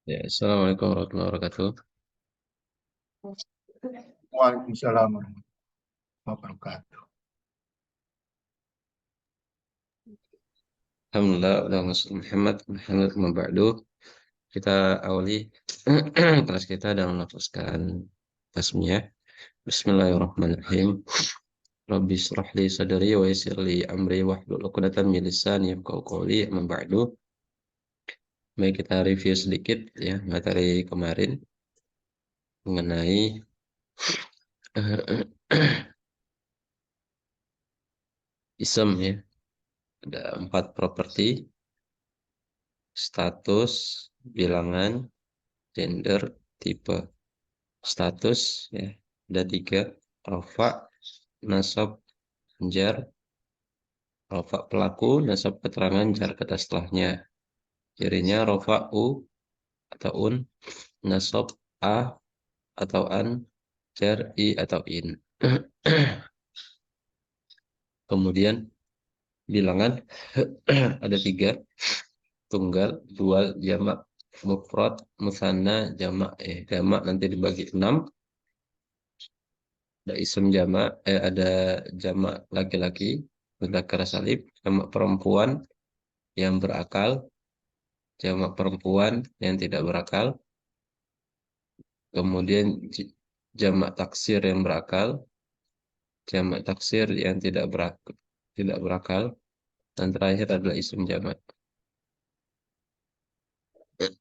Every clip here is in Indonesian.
Ya, Assalamualaikum warahmatullahi wabarakatuh. Waalaikumsalam warahmatullahi wabarakatuh. Alhamdulillah, udah masuk Muhammad Mabadu. Kita awali kelas kita dengan melafazkan tasmiyah. Bismillahirrahmanirrahim. Rabbi shrah li sadri wa yassir li amri wahlul 'uqdatam min lisani yafqahu qawli. Amma ba'du. Mari kita review sedikit ya materi kemarin mengenai isem ya. Ada 4 properti: status, bilangan, gender, tipe. Status ya ada 3: rafa, nasab, jar. Rafa pelaku, nasab keterangan, jar kata setelahnya. Cirinya rafa u atau un, nasab a atau an, jar i atau in. Kemudian bilangan ada 3: tunggal, dual, jamak. Mufrad, musanna, jamak. Jamak nanti dibagi 6. Ada isim jamak, ada jamak laki-laki, mudzakkar salim, jamak perempuan yang berakal, jamak perempuan yang tidak berakal, kemudian jamak taksir yang berakal, jamak taksir yang tidak berakal, dan terakhir adalah isim jamak.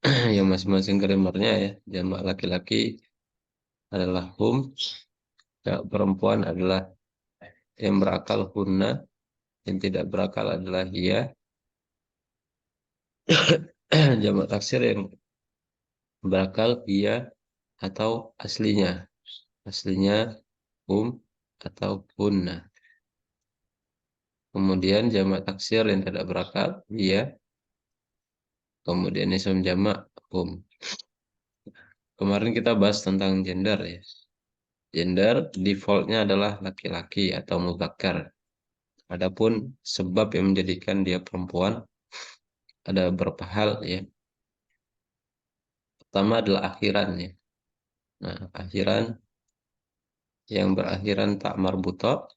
Yang masing-masing grammarnya ya, jamak laki-laki adalah hum, jamak perempuan adalah yang berakal hunna, yang tidak berakal adalah hiya. Jamak taksir yang berakal hiya atau aslinya. Aslinya hum atau hunna. Kemudian jamak taksir yang tidak berakal hiya. Kemudian isim jamak hum. Kemarin kita bahas tentang gender ya. Gender defaultnya adalah laki-laki atau mudzakkar. Adapun sebab yang menjadikan dia perempuan ada beberapa hal ya. Pertama adalah akhiran ya. Nah, akhiran yang berakhiran tak marbuta,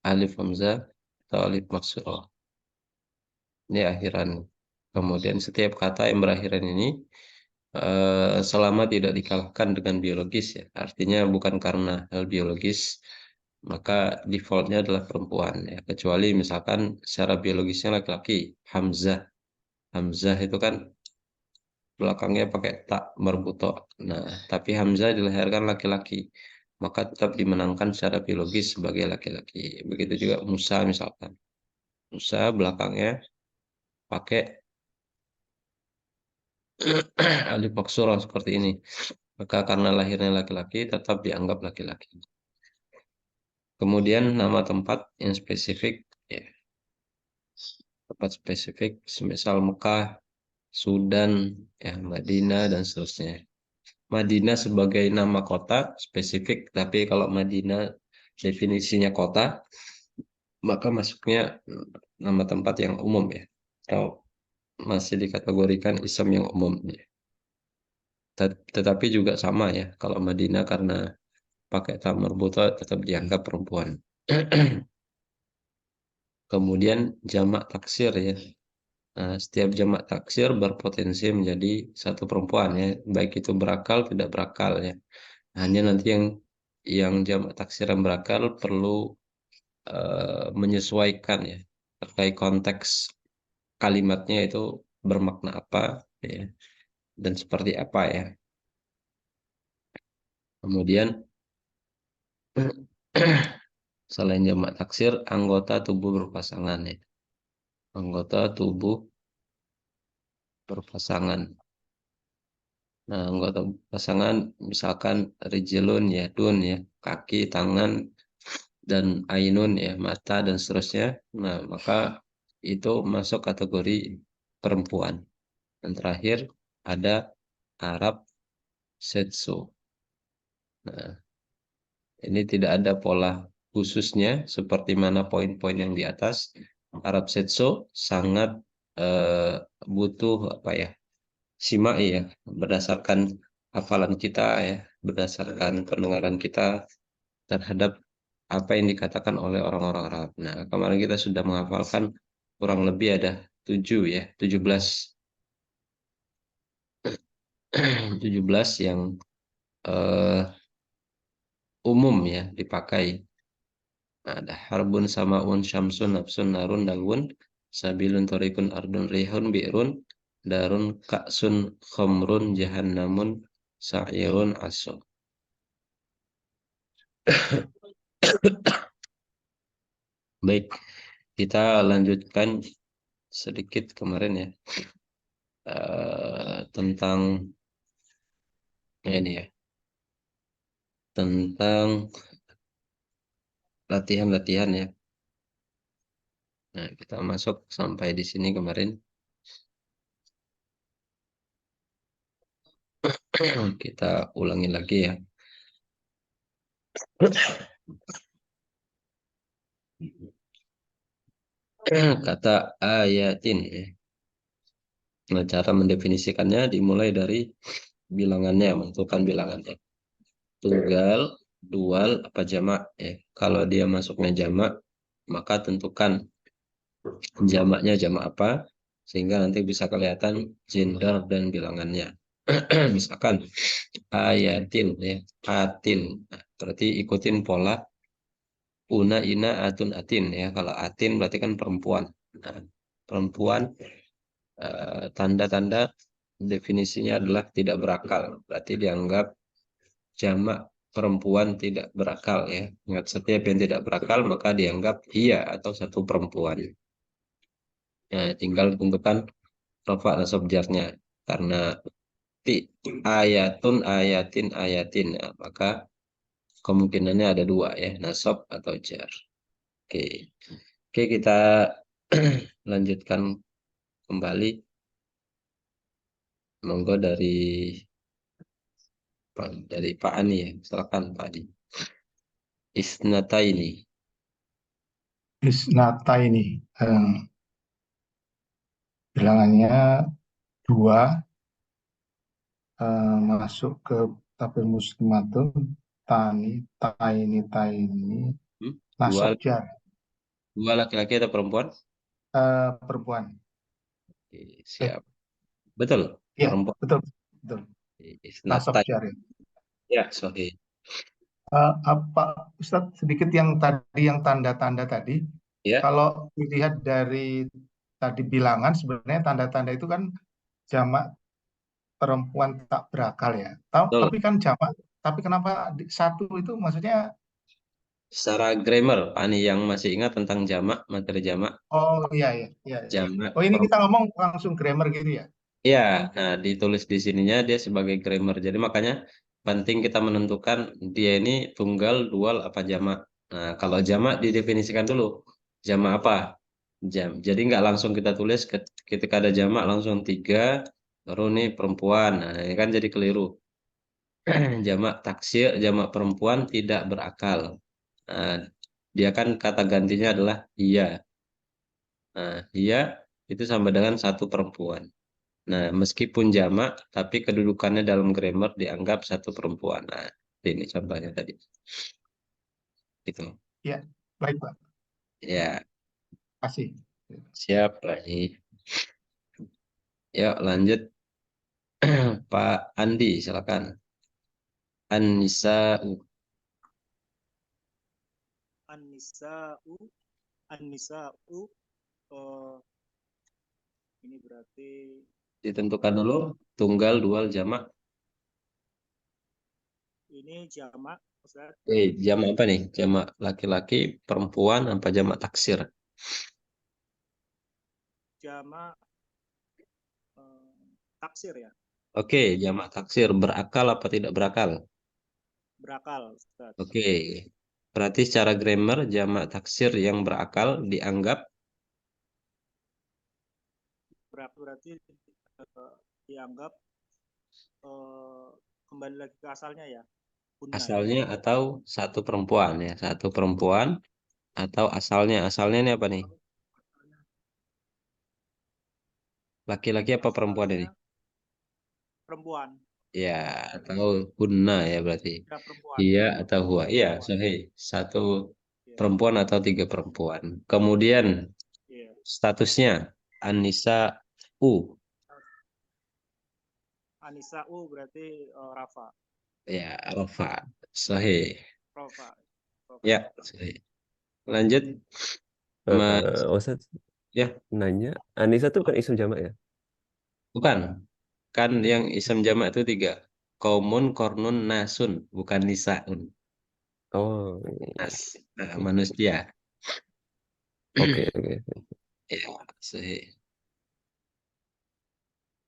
alif hamzah atau alif maksurah. Ini akhiran. Kemudian setiap kata yang berakhiran ini selama tidak dikalahkan dengan biologis ya. Artinya bukan karena hal biologis, maka defaultnya adalah perempuan ya. Kecuali misalkan secara biologisnya laki-laki, Hamzah. Hamzah itu kan belakangnya pakai tak marbuto. Nah, tapi Hamzah dilahirkan laki-laki, maka tetap dimenangkan secara biologis sebagai laki-laki. Begitu juga Musa misalkan. Musa belakangnya pakai alif maksurah seperti ini. Maka karena lahirnya laki-laki tetap dianggap laki-laki. Kemudian nama tempat yang spesifik ya, tempat spesifik semisal Mekah, Sudan, ya Madinah dan seterusnya. Madinah sebagai nama kota spesifik, tapi kalau Madinah definisinya kota, maka masuknya nama tempat yang umum ya, atau masih dikategorikan ism yang umum ya. Tetapi juga sama ya, kalau Madinah karena pakai ta marbuta tetap dianggap perempuan. Kemudian jamak taksir ya. Nah, setiap jamak taksir berpotensi menjadi satu perempuan ya, baik itu berakal tidak berakal ya. Hanya nanti yang jamak taksir yang berakal perlu menyesuaikan ya terkait konteks kalimatnya itu bermakna apa ya dan seperti apa ya. Kemudian selain jamak taksir, anggota tubuh berpasangan ya. Anggota tubuh berpasangan. Nah, anggota pasangan misalkan rijlun ya, dun ya, kaki, tangan, dan ainun ya, mata dan seterusnya. Nah, maka itu masuk kategori perempuan. Dan terakhir ada Arab Setsu. Nah, ini tidak ada pola khususnya seperti mana poin-poin yang di atas. Arab Setsu sangat butuh apa ya? simai ya, berdasarkan hafalan kita ya, berdasarkan pendengaran kita terhadap apa yang dikatakan oleh orang-orang Arab. Nah, kemarin kita sudah menghafalkan kurang lebih ada 7 ya, 17 17 yang eh, umum ya dipakai. Nah, ada harbun samaun syamsun nafsun narun dalwun sabilun torikun ardun rihun bi'run darun ka'sun khomrun jahannamun sa'irun aso. Baik, kita lanjutkan sedikit kemarin ya, tentang ini ya, tentang latihan-latihan ya. Nah, kita masuk sampai di sini kemarin. Kita ulangi lagi ya. Kata ayatin ya. Nah, cara mendefinisikannya dimulai dari bilangannya, menentukan bilangannya. Tunggal, dual, apa jamak ya. Kalau dia masuknya jamak, maka tentukan jamaknya jamak apa, sehingga nanti bisa kelihatan gender dan bilangannya. Misalkan ayatin ya, atin. Nah, berarti ikutin pola una, ina, atun, atin ya. Kalau atin berarti kan perempuan. Nah, perempuan tanda-tanda definisinya adalah tidak berakal. Berarti dianggap jamak perempuan tidak berakal ya. Ingat, setiap yang tidak berakal maka dianggap ia atau satu perempuan. Ya, tinggal tentukan rafa dan subjeknya. Karena ti ayatun, ayatin, ayatin. Ya, maka kemungkinannya ada dua ya, nasab atau jar. Oke. Oke, kita lanjutkan kembali. Monggo dari Pak Ani ya. Silakan Pak Ani. Isnata ini. Isnata ini bilangannya dua, masuk ke tabel muslimatun, tani, taini, Hmm? nasab Dua, jar, dua laki-laki atau perempuan? perempuan. Oke, Eh, siap. Betul, iya, perempuan. betul, betul. Nasab Isnata. jar ya. Ya, sorry. Apa Ustaz, sedikit yang tanda-tanda tadi, Ya, kalau dilihat dari tadi bilangan, sebenarnya tanda-tanda itu kan jamak perempuan tak berakal ya. betul. Tapi kan jamak, tapi kenapa satu itu maksudnya? Secara grammar, Pak Ani yang masih ingat tentang jamak, materi jamak, Oh iya, iya, iya, iya. jamak Oh, ini kita perempuan. ngomong langsung grammar gitu ya. Ya, nah ditulis di sininya dia sebagai grammar. Jadi makanya penting kita menentukan dia ini tunggal, dual, apa jamak. Nah, kalau jamak didefinisikan dulu. Jamak apa? Jadi nggak langsung kita tulis ketika ada jamak langsung tiga, baru nih perempuan. Nah, ini kan jadi keliru. Jamak taksir, jamak perempuan tidak berakal. Nah, dia kan kata gantinya adalah iya. Nah, iya itu sama dengan satu perempuan. Nah, meskipun jamak, tapi kedudukannya dalam grammar dianggap satu perempuan. Nah, ini contohnya tadi. Gitu. Ya, baik Pak. Ya, Kasih. siap lagi. Yuk, lanjut. Pak Andi, silakan. An-Nisa An-Nisa'u, An-Nisa'u, eh, ini berarti ditentukan dulu. Tunggal, dual, jamak. ini jamak, Ustaz. Jamak apa nih? Jamak laki-laki, perempuan, apa jamak taksir? Jamak taksir ya, Oke, jamak taksir. Berakal apa tidak berakal? berakal, Ustaz. Oke. Berarti secara grammar, jamak taksir yang berakal dianggap Berarti dianggap eh, kembali lagi ke asalnya ya, punna ya. asalnya atau satu perempuan ya. Satu perempuan atau asalnya. Asalnya ini apa nih? Laki-laki apa perempuan ini? Asalnya perempuan. Ya, atau hunna ya berarti. Ya, perempuan. Iya atau huwa. Iya, Perempuan. sahih. Satu Iya. perempuan atau tiga perempuan. Kemudian Iya. statusnya Anissa U. Anissa U berarti Rafa. Ya, Rafa. Sahih. Rafa. Rafa. Ya, sahih. Lanjut, Mas. Ustaz Ya, nanya, Anissa tuh bukan isim jamak ya? bukan. Kan yang isem jamak itu tiga. Kaumun, kornun, nasun. Bukan nisaun. Oh, Nas. Nah, manusia. oke oke. Ya, sahih.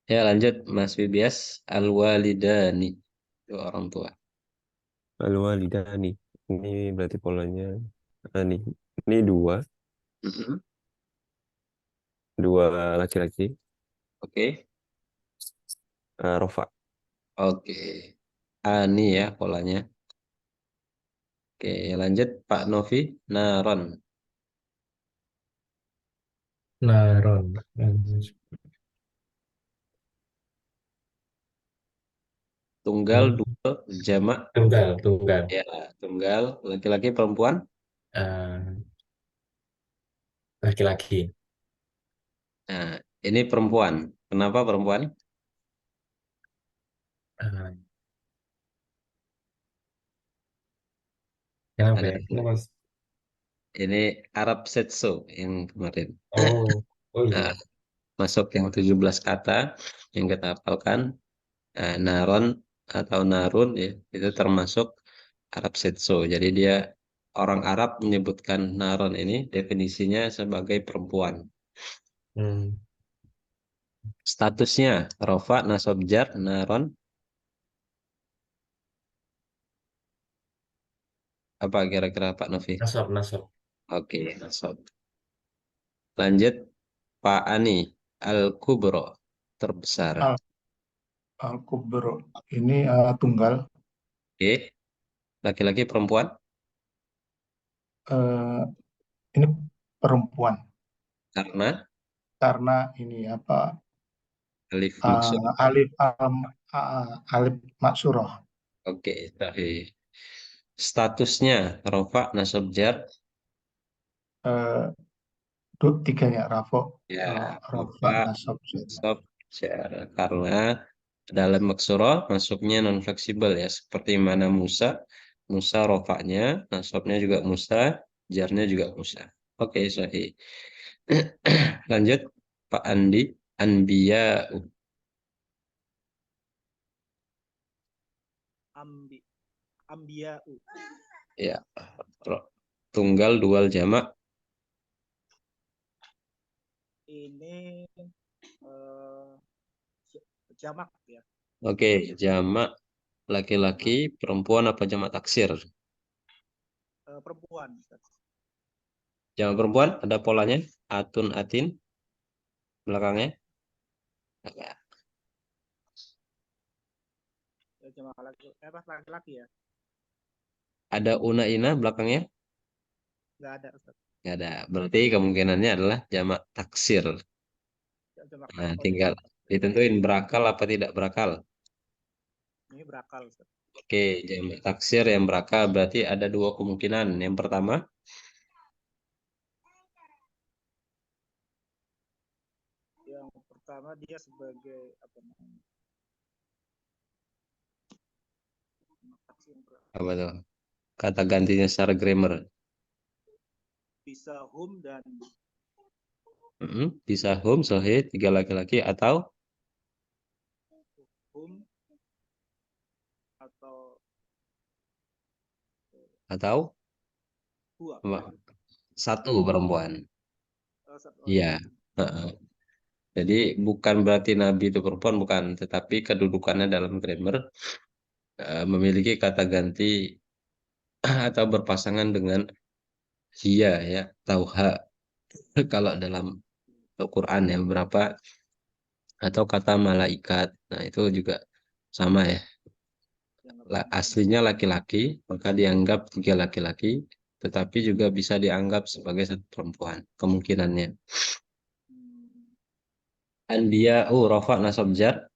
Ya, lanjut, Mas Wibias. Al-walidani. Itu orang tua. Al-walidani. Ini berarti polanya ani. Ini dua, Mhm. dua laki-laki. Oke. Rofa. Oke. Ani ya polanya. Oke, lanjut Pak Novi. Naron. Naron. Tunggal, dua, jamak. Tunggal. Ya, tunggal. Laki-laki, perempuan. Eh, laki-laki. Nah, ini perempuan. Kenapa perempuan? Eh, kenapa Ada ya? Kenapa? ini Arab Setso yang kemarin. Oh, oh Nah, iya. masuk yang 17 kata yang kita hafalkan. Naron atau Narun ya, itu termasuk Arab Setso. Jadi dia orang Arab menyebutkan Naron ini definisinya sebagai perempuan. Hmm, Statusnya Rofa, Nasab, Jar, Naron. Apa kira-kira Pak Novi? nasab. Oke, Nasab. Lanjut Pak Ani. Al-Kubro. Terbesar. Al Al-Kubro ini tunggal. Oke. Laki-laki perempuan. Eh, ini perempuan Karena karena ini apa alif maksud. alif alif maksurah. Oke, tapi statusnya Rofa, Nasab, Jar. Eh, tiganya Rafo, Ya, Rafa, Rofa, Nasab, Nasab, Jar. Karena dalam maksuro masuknya non fleksibel ya. Seperti mana Musa. Musa rofaknya, nasabnya juga Musa, jarnya juga Musa. Oke, sahih. Lanjut Pak Andi. Anbiya. Ambia U. Ya, tunggal, dual, jamak. Ini jamak ya. Oke, jamak laki-laki, perempuan apa jamak taksir? Perempuan. Jamak perempuan ada polanya, atun, atin belakangnya. Ada. Jamak laki-laki ya. Ada una, ina belakangnya? Nggak ada, Ustaz. Nggak ada. Berarti kemungkinannya adalah jamak taksir. Jamak Nah, oh, tinggal ditentuin berakal apa tidak berakal. ini berakal, Ustaz. Oke, jamak taksir yang berakal berarti ada dua kemungkinan. Yang pertama, Yang pertama dia sebagai apa namanya? apa tuh? Kata gantinya secara grammar. Bisa hum dan Bisa hum, sahih, tiga laki-laki atau hum atau atau dua. apa? Satu perempuan. Oh, Iya. iya. Heeh. Jadi bukan berarti Nabi itu perempuan, bukan, tetapi kedudukannya dalam grammar memiliki kata ganti atau berpasangan dengan hia ya, tauha kalau dalam Al-Quran ya beberapa atau kata malaikat. Nah, itu juga sama ya. Aslinya laki-laki, maka dianggap tiga laki-laki, tetapi juga bisa dianggap sebagai satu perempuan, kemungkinannya. Anbiya, Rafa, Nasab, Jar.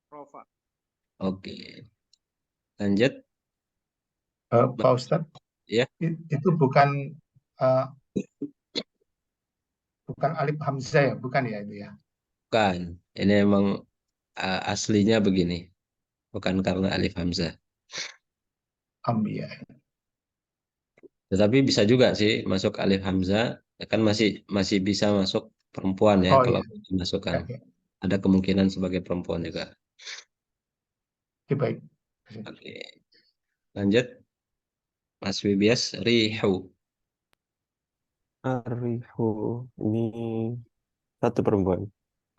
Rofa. Oke, lanjut. Pak Ustadz, Ya, itu eh, bukan alif hamzah ya, bukan ya itu ya. bukan. Ini emang aslinya begini, bukan karena alif hamzah. Ambiya. Tetapi bisa juga sih masuk alif hamzah, kan masih masih bisa masuk perempuan ya Oh kalau iya, dimasukkan. ya, ya. Ada kemungkinan sebagai perempuan juga. Oke, baik. Oke, lanjut. Mas Wibias, rihu. Arihu. Ini satu perempuan.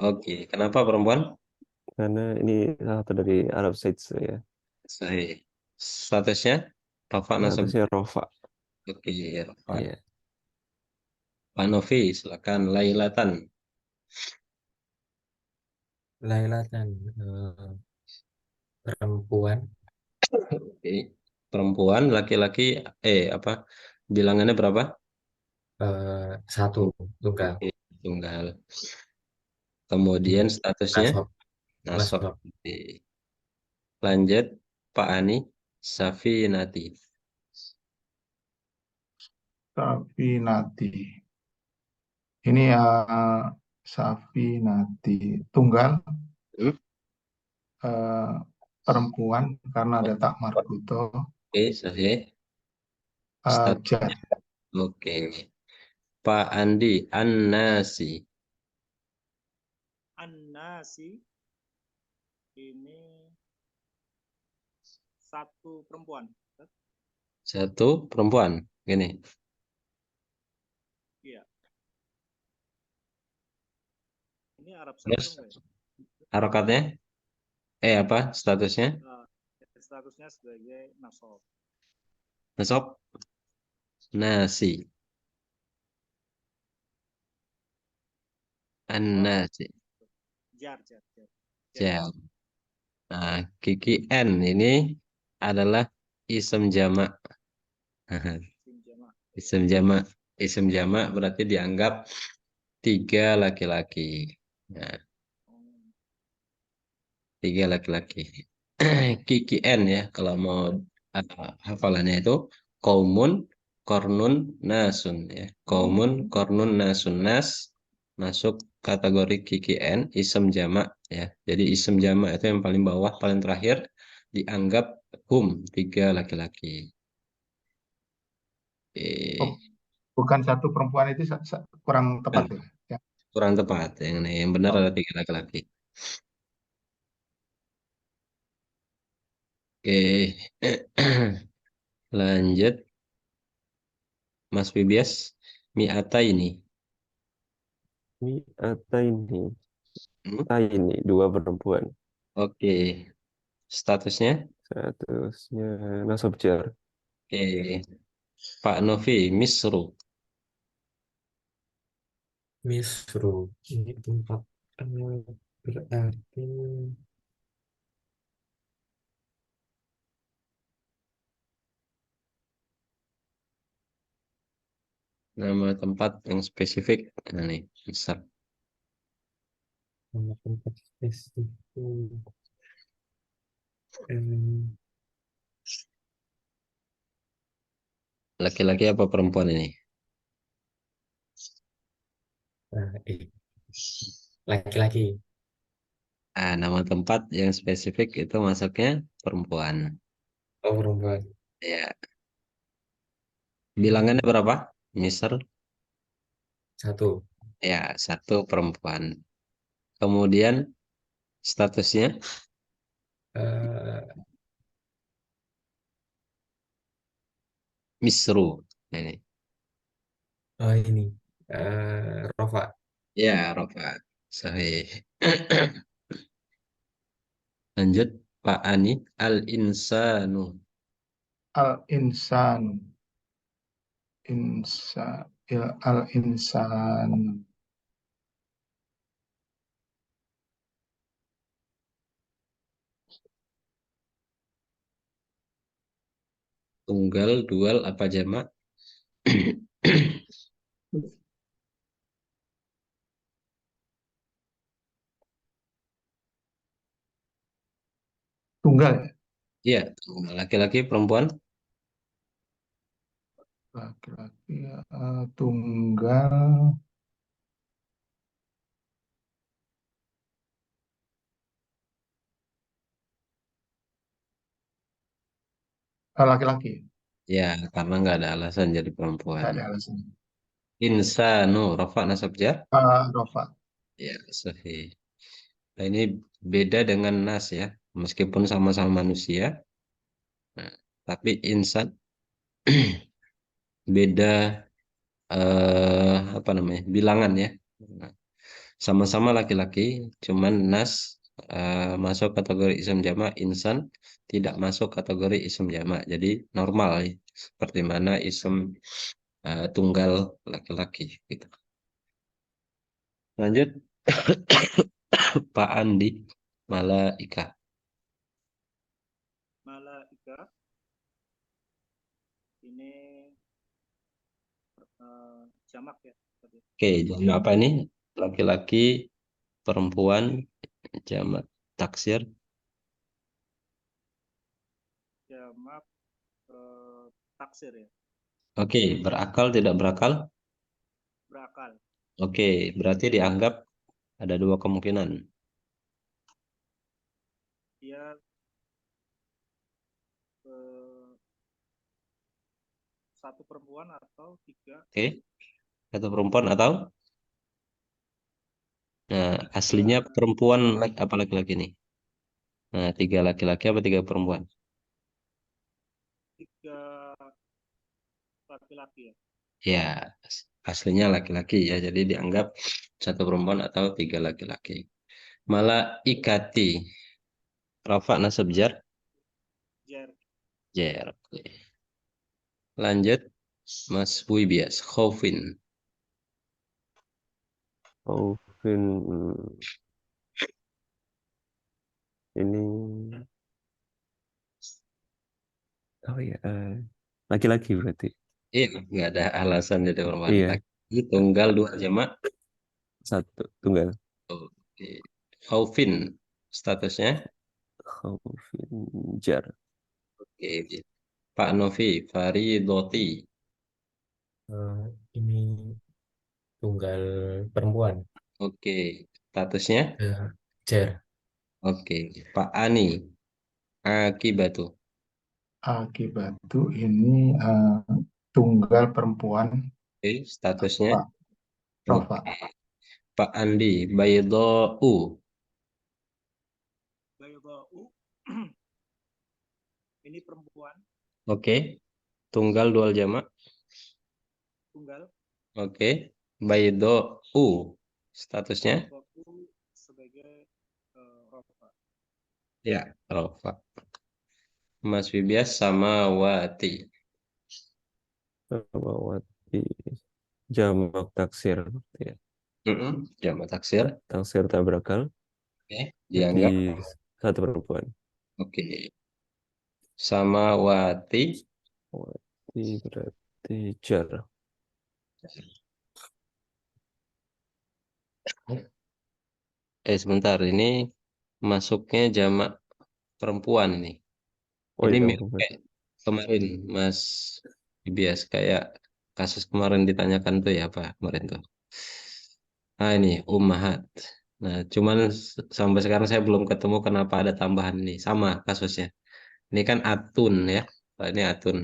Oke, kenapa perempuan? Karena ini salah satu dari Arab Said ya. Sahih. Statusnya Rafa nasab. Statusnya Rofa. Oke, Rafa. Iya. Pak Novi, silakan. Lailatan. Lailatan perempuan Oke. Perempuan, laki-laki, apa? Bilangannya berapa? satu tunggal Oke, tunggal. Kemudian statusnya nasab nasab. nasab Oke. Lanjut, Pak Ani, Safinati. Safi Nati. Ini Safi Nati. Tunggal Hmm? eh, perempuan karena ada tak marbuto. Oke, sahih. Jar. Statusnya. Oke. Pak Andi, An-Nasi. An-Nasi ini satu perempuan. Satu perempuan. Gini. Iya. Ini Arab Terus Said enggak ya? harokatnya? Apa statusnya? Nah, statusnya sebagai nasab. Nasab. Nasi. Oh, An-Nasi. jar. Ya, Jam. Nah, Kiki N ini adalah isem jamak. sim jama. Isem jamak. Isem jamak berarti dianggap tiga laki-laki. Nah, Oh, tiga laki-laki. Kiki N ya, kalau mau hafalannya itu kaumun, kornun, nasun ya. Kaumun, kornun, nasun, nas masuk kategori Kiki N, isem jamak ya. Jadi isem jamak itu yang paling bawah, paling terakhir dianggap hum, tiga laki-laki. Oh, Eh, bukan satu perempuan itu kurang tepat kan, ya. Ya. kurang tepat. Yang benar Oh, ada tiga laki-laki. Oke. Lanjut, Mas Bibias, mi'ata ini. Ini Ataini. Hmm? Taini. Dua perempuan. Oke, statusnya. Statusnya nasab jar. Oke, Pak Novi, Misru. misru ini tempat berarti Nama tempat yang spesifik. Nah, nih, Misr. nama tempat spesifik. Em, Laki-laki apa perempuan ini? eh, laki-laki. Nama tempat yang spesifik itu masuknya perempuan. Oh, perempuan. Ya, bilangannya Hmm, berapa? Misr. satu. Ya, satu perempuan. Kemudian statusnya Eh, Misru. Nah, ini. oh ini Rofa. Ya, Rafa. Sahih. Lanjut, Pak Ani. Al-insanu. Al-insan. Al-insan. Tunggal, dual, apa jamak? Tunggal ya? Iya, laki-laki perempuan. Laki-laki ya. Tunggal. Laki-laki. Ya, karena nggak ada alasan jadi perempuan. Nggak ada alasan. Insanu, rafa nasab jar. Rofa. Ya, sahih. Nah, ini beda dengan nas ya. Meskipun sama-sama manusia, nah, tapi insan beda apa namanya? Bilangan ya. Nah, sama-sama laki-laki, cuman nas masuk kategori isim jamak, insan tidak masuk kategori isim jamak. Jadi normal ya. Seperti mana isim tunggal laki-laki gitu. Lanjut. Pak Andi Malaika. Malaika ini jamak ya tadi. Oke, jamak apa ini? Laki-laki, perempuan, jamak taksir. Jamak taksir ya. Oke, berakal tidak berakal? Berakal. Oke, berarti dianggap ada dua kemungkinan. Dia satu perempuan atau tiga. Oke, satu perempuan atau nah, aslinya perempuan apa laki-laki nih? Nah, tiga laki-laki apa tiga perempuan? Tiga laki-laki ya. Ya, aslinya laki-laki ya, jadi dianggap satu perempuan atau tiga laki-laki. Malaikati, rafa nasab jar, Jer. jar. Oke. Lanjut, Mas Wibias, Khaufin. Khaufin, ini apa ya? Laki-laki berarti. Iya, nggak ada alasan jadi perempuan. Iya, Laki tunggal dua jamak. satu tunggal. Oke. Khaufin, statusnya. Khaufin jar. Oke. Pak Novi, Faridoti. Eh, ini tunggal perempuan. Oke. Statusnya. Jar. Oke. Pak Ani, Akibatu. Akibatu ini tunggal perempuan. Oke. Statusnya. Pak Rofa. Oke. Pak Andi, Baydau. Bayobau. Ini perempuan Oke. Tunggal dual jamak. tunggal. Oke. Baydau. Statusnya. Bayobau sebagai rofa. Ya. Rofa. Mas Wibias sama Wati. Samawati jamak taksir ya. Jamak taksir. Taksir tak berakal. Oke. Jadi Dianggap. satu perempuan. Oke. Samawati. Wati berarti jar. Sebentar. Ini masuknya jamak perempuan ini. Oh Ini iya, mirip perempuan. kayak kemarin Mas Bias kayak kasus kemarin ditanyakan tuh ya apa kemarin tuh. Nah ini ummahat. Nah cuman sampai sekarang saya belum ketemu kenapa ada tambahan ini. Sama kasusnya. Ini kan atun ya. Nah, ini atun.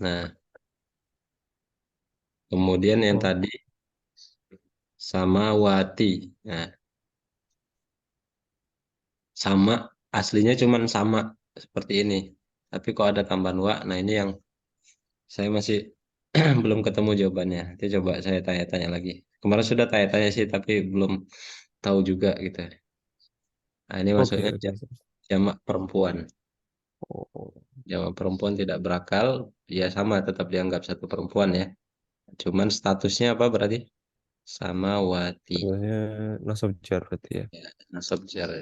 Nah kemudian yang Oh, tadi sama wati. Nah sama aslinya cuman sama seperti ini. Tapi kok ada tambahan wa. Nah ini yang saya masih belum ketemu jawabannya. Nanti coba saya tanya-tanya lagi. Kemarin sudah tanya-tanya sih, tapi belum tahu juga gitu. Nah, ini oke, maksudnya oke. jamak perempuan. Oh, Jamak perempuan tidak berakal, ya sama tetap dianggap satu perempuan ya. Cuman statusnya apa berarti? Samawati. sebenarnya nasab jar berarti ya. Ya, nasab jar.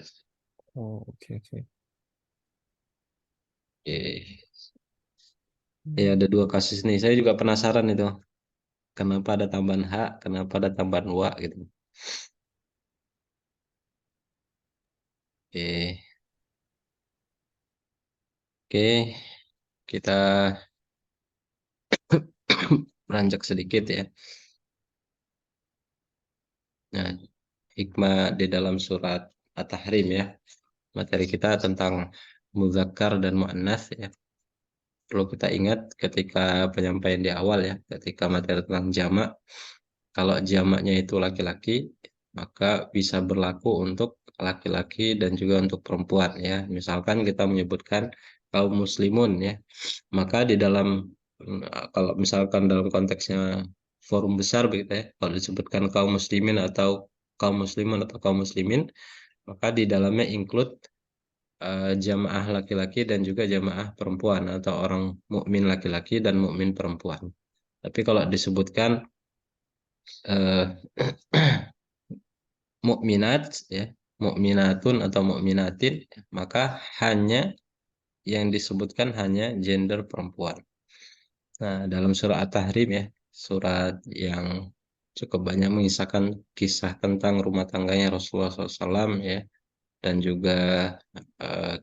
Oh, oke, oke. Oke. Ya ada dua kasus nih. Saya juga penasaran itu. Kenapa ada tambahan hak, kenapa ada tambahan wa gitu. Oke. Oke, kita beranjak sedikit ya. Nah, hikmah di dalam surat At-Tahrim ya. Materi kita tentang muzakkar dan muannas ya. Perlu kita ingat ketika penyampaian di awal ya, ketika materi tentang jamak, kalau jamaknya itu laki-laki, maka bisa berlaku untuk laki-laki dan juga untuk perempuan ya. Misalkan kita menyebutkan kaum muslimun ya, maka di dalam kalau misalkan dalam konteksnya forum besar begitu ya, kalau disebutkan kaum muslimin atau kaum muslimun atau kaum muslimin, maka di dalamnya include jamaah laki-laki dan juga jamaah perempuan atau orang mukmin laki-laki dan mukmin perempuan. Tapi kalau disebutkan eh, mukminat ya, mukminatun atau mukminatin, maka hanya yang disebutkan hanya gender perempuan. Nah, dalam surah At-Tahrim ya, surat yang cukup banyak mengisahkan kisah tentang rumah tangganya Rasulullah SAW ya, dan juga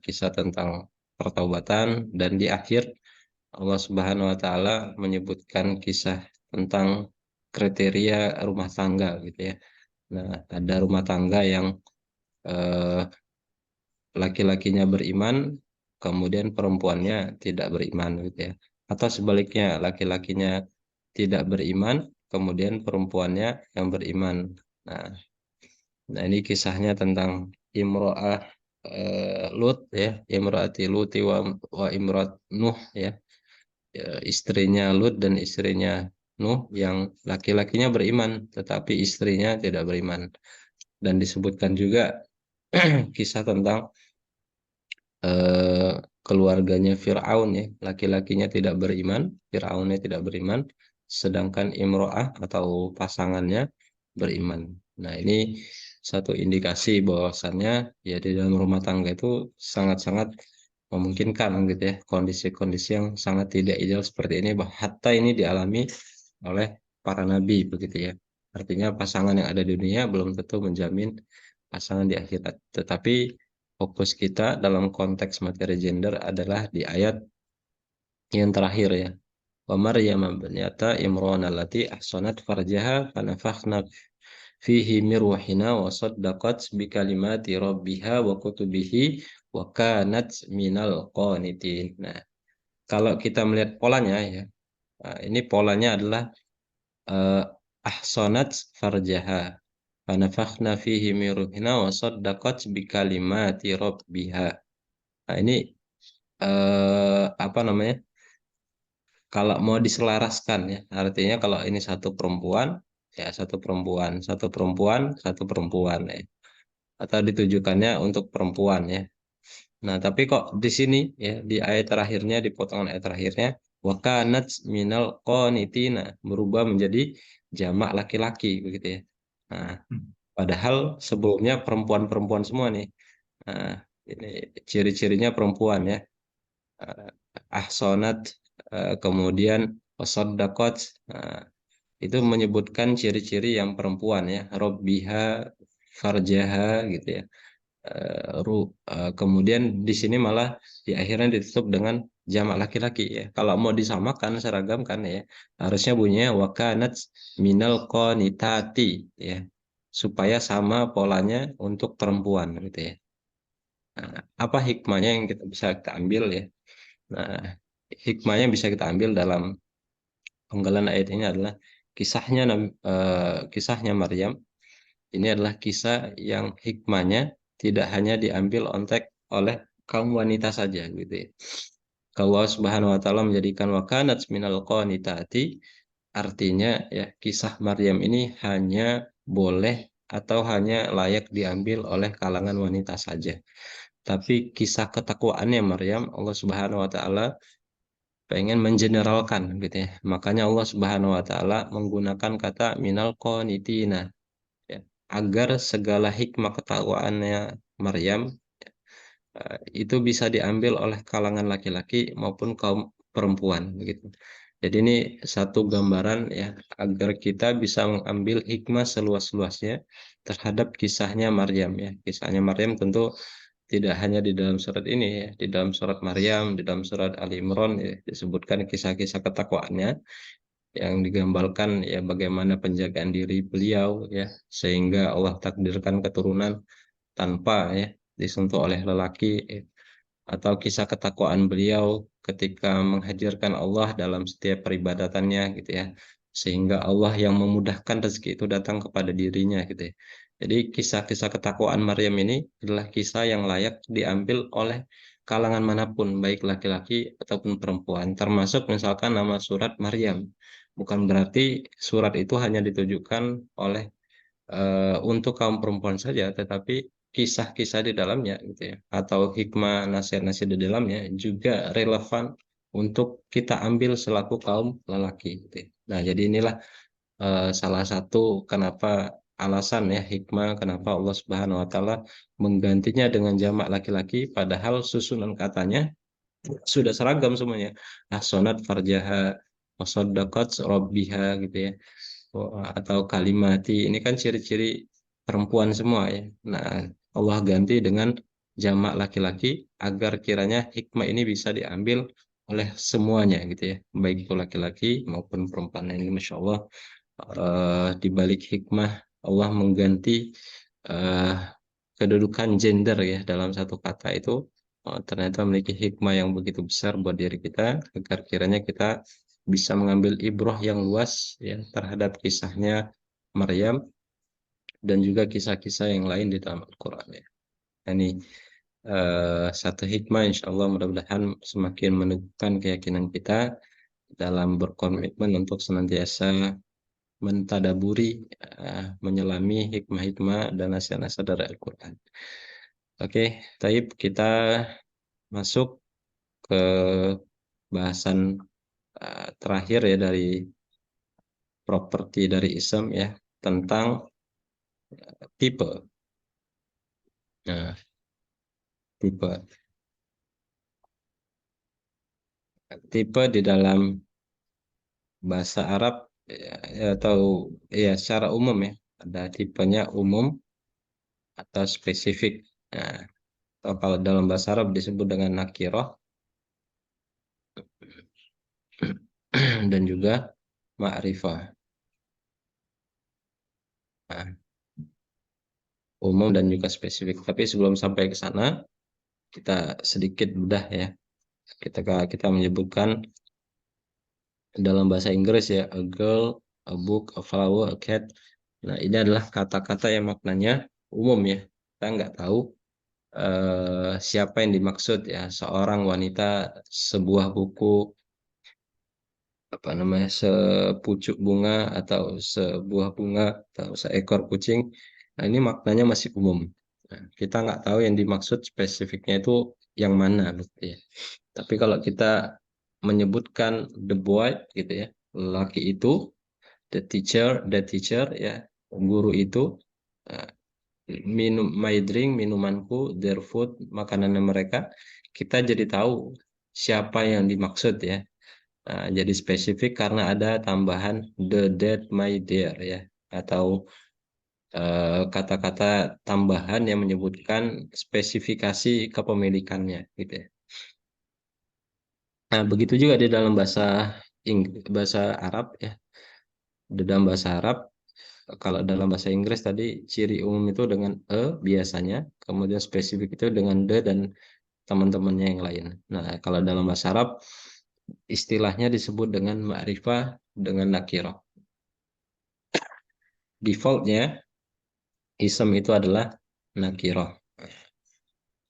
kisah tentang pertaubatan, dan di akhir Allah Subhanahu wa taala menyebutkan kisah tentang kriteria rumah tangga gitu ya. Nah, ada rumah tangga yang eh, laki-lakinya beriman, kemudian perempuannya tidak beriman gitu ya. Atau sebaliknya, laki-lakinya tidak beriman, kemudian perempuannya yang beriman. Nah, ini kisahnya tentang Imro'ah Lut ya, Imro'ati Luti wa Imro'at Nuh ya. Istrinya Lut dan istrinya Nuh yang laki-lakinya beriman, tetapi istrinya tidak beriman. Dan disebutkan juga kisah tentang eh, keluarganya Fir'aun ya, laki-lakinya tidak beriman, Fir'aunnya tidak beriman, sedangkan Imro'ah atau pasangannya beriman. Nah, ini satu indikasi bahwasannya ya di dalam rumah tangga itu sangat-sangat memungkinkan gitu ya, kondisi-kondisi yang sangat tidak ideal seperti ini, hatta ini dialami oleh para nabi begitu ya. Artinya pasangan yang ada di dunia belum tentu menjamin pasangan di akhirat. Tetapi fokus kita dalam konteks materi gender adalah di ayat yang terakhir ya. Wa Maryam ibnata Imran allati ahsanat farjaha fanafakhna fihi min ruhina wa saddaqat bi kalimati rabbiha wa kutubihi wa kanat minal qanitin. Nah, kalau kita melihat polanya ya, ini polanya adalah uh, ahsanat farjaha fanafakhna fihi min ruhina wa saddaqat bi kalimati rabbiha. Nah, ini apa namanya? Kalau mau diselaraskan ya, artinya kalau ini satu perempuan, ya satu perempuan, satu perempuan, satu perempuan ya. Atau ditujukannya untuk perempuan ya. Nah, tapi kok di sini ya di ayat terakhirnya, di potongan ayat terakhirnya, wa kanat minal qanitina berubah menjadi jamak laki-laki begitu ya. Nah, padahal sebelumnya perempuan-perempuan semua nih. Nah, ini ciri-cirinya perempuan ya. Ahsonat, kemudian wasaddaqat, itu menyebutkan ciri-ciri yang perempuan ya, robbiha, farjaha gitu ya. Kemudian di sini malah di akhirnya ditutup dengan jamak laki-laki ya. Kalau mau disamakan, seragamkan ya, harusnya bunyinya wakanat minal qanitati ya, supaya sama polanya untuk perempuan gitu ya. Nah, apa hikmahnya yang kita bisa kita ambil ya? Nah, hikmahnya bisa kita ambil dalam penggalan ayat ini adalah kisahnya Maryam. Ini adalah kisah yang hikmahnya tidak hanya diambil oleh kaum wanita saja gitu ya. Allah Subhanahu wa taala menjadikan wakanat minal qanitati, artinya ya kisah Maryam ini hanya boleh atau hanya layak diambil oleh kalangan wanita saja. Tapi kisah ketakwaannya Maryam, Allah Subhanahu wa taala pengen mengeneralkan gitu ya. Makanya Allah Subhanahu wa taala menggunakan kata minal qanitina ya, agar segala hikmah ketakwaannya Maryam itu bisa diambil oleh kalangan laki-laki maupun kaum perempuan begitu. Jadi ini satu gambaran ya, agar kita bisa mengambil hikmah seluas-luasnya terhadap kisahnya Maryam ya. Kisahnya Maryam tentu tidak hanya di dalam surat ini ya, di dalam surat Maryam, di dalam surat Ali Imran ya, disebutkan kisah-kisah ketakwaannya yang digambarkan ya bagaimana penjagaan diri beliau ya sehingga Allah takdirkan keturunan tanpa ya disentuh oleh lelaki ya. Atau kisah ketakwaan beliau ketika menghadirkan Allah dalam setiap peribadatannya gitu ya sehingga Allah yang memudahkan rezeki itu datang kepada dirinya gitu ya. Jadi kisah-kisah ketakwaan Maryam ini adalah kisah yang layak diambil oleh kalangan manapun baik laki-laki ataupun perempuan termasuk misalkan nama surat Maryam. Bukan berarti surat itu hanya ditujukan oleh untuk kaum perempuan saja, tetapi kisah-kisah di dalamnya gitu ya, atau hikmah nasihat-nasihat di dalamnya juga relevan untuk kita ambil selaku kaum lelaki gitu ya. Nah, jadi inilah salah satu kenapa alasan ya hikmah kenapa Allah Subhanahu wa taala menggantinya dengan jamak laki-laki padahal susunan katanya sudah seragam semuanya. Ahsanat farjaha wasaddaqat rabbiha gitu ya. Atau kalimati ini kan ciri-ciri perempuan semua ya. Nah, Allah ganti dengan jamak laki-laki agar kiranya hikmah ini bisa diambil oleh semuanya gitu ya, baik itu laki-laki maupun perempuan. Nah, ini masya Allah di balik hikmah Allah mengganti eh, kedudukan gender ya dalam satu kata itu ternyata memiliki hikmah yang begitu besar buat diri kita agar kiranya kita bisa mengambil ibrah yang luas ya terhadap kisahnya Maryam dan juga kisah-kisah yang lain di dalam Al-Quran ya. Ini satu hikmah insya Allah mudah-mudahan semakin meneguhkan keyakinan kita dalam berkomitmen untuk senantiasa mentadaburi, menyelami hikmah-hikmah dan nasihat-nasihat dari Al-Quran. Oke, taib kita masuk ke bahasan terakhir ya dari properti dari ism ya tentang tipe. Nah, tipe di dalam bahasa Arab atau ya secara umum ya ada tipenya umum atau spesifik. Nah, atau kalau dalam bahasa Arab disebut dengan nakiroh dan juga ma'rifah. Nah, umum dan juga spesifik. Tapi sebelum sampai ke sana, kita sedikit bedah ya. Kita menyebutkan dalam bahasa Inggris ya, a girl, a book, a flower, a cat. Nah, ini adalah kata-kata yang maknanya umum ya. Kita nggak tahu siapa yang dimaksud ya, seorang wanita, sebuah buku, apa namanya, sepucuk bunga atau sebuah bunga atau seekor kucing. Nah, ini maknanya masih umum. Nah, kita nggak tahu yang dimaksud spesifiknya itu yang mana gitu ya. Tapi kalau kita menyebutkan the boy gitu ya, laki itu, the teacher ya, guru itu, minum my drink minumanku, their food makanannya mereka, kita jadi tahu siapa yang dimaksud ya. Nah, jadi spesifik karena ada tambahan the dead my dear ya atau kata-kata tambahan yang menyebutkan spesifikasi kepemilikannya gitu ya. Nah, begitu juga di dalam bahasa Arab ya. Di dalam bahasa Arab kalau dalam bahasa Inggris tadi ciri umum itu dengan biasanya, kemudian spesifik itu dengan the dan teman-temannya yang lain. Nah, kalau dalam bahasa Arab istilahnya disebut dengan ma'rifah dengan nakirah. Defaultnya ism itu adalah nakirah.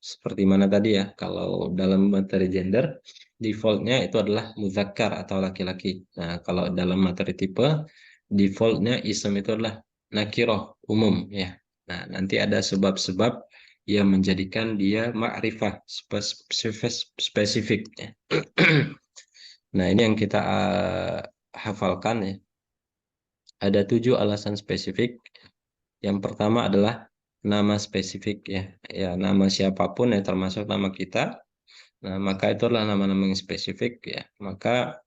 Seperti mana tadi ya, kalau dalam materi gender defaultnya itu adalah muzakkar atau laki-laki. Nah, kalau dalam materi tipe defaultnya ism itu adalah nakirah umum ya. Nah, nanti ada sebab-sebab yang menjadikan dia ma'rifah spesifik ya. Nah, ini yang kita hafalkan ya. Ada 7 alasan spesifik. Yang pertama adalah nama spesifik ya. Ya, nama siapapun ya termasuk nama kita. Nah, maka itu adalah nama-nama yang spesifik ya. Maka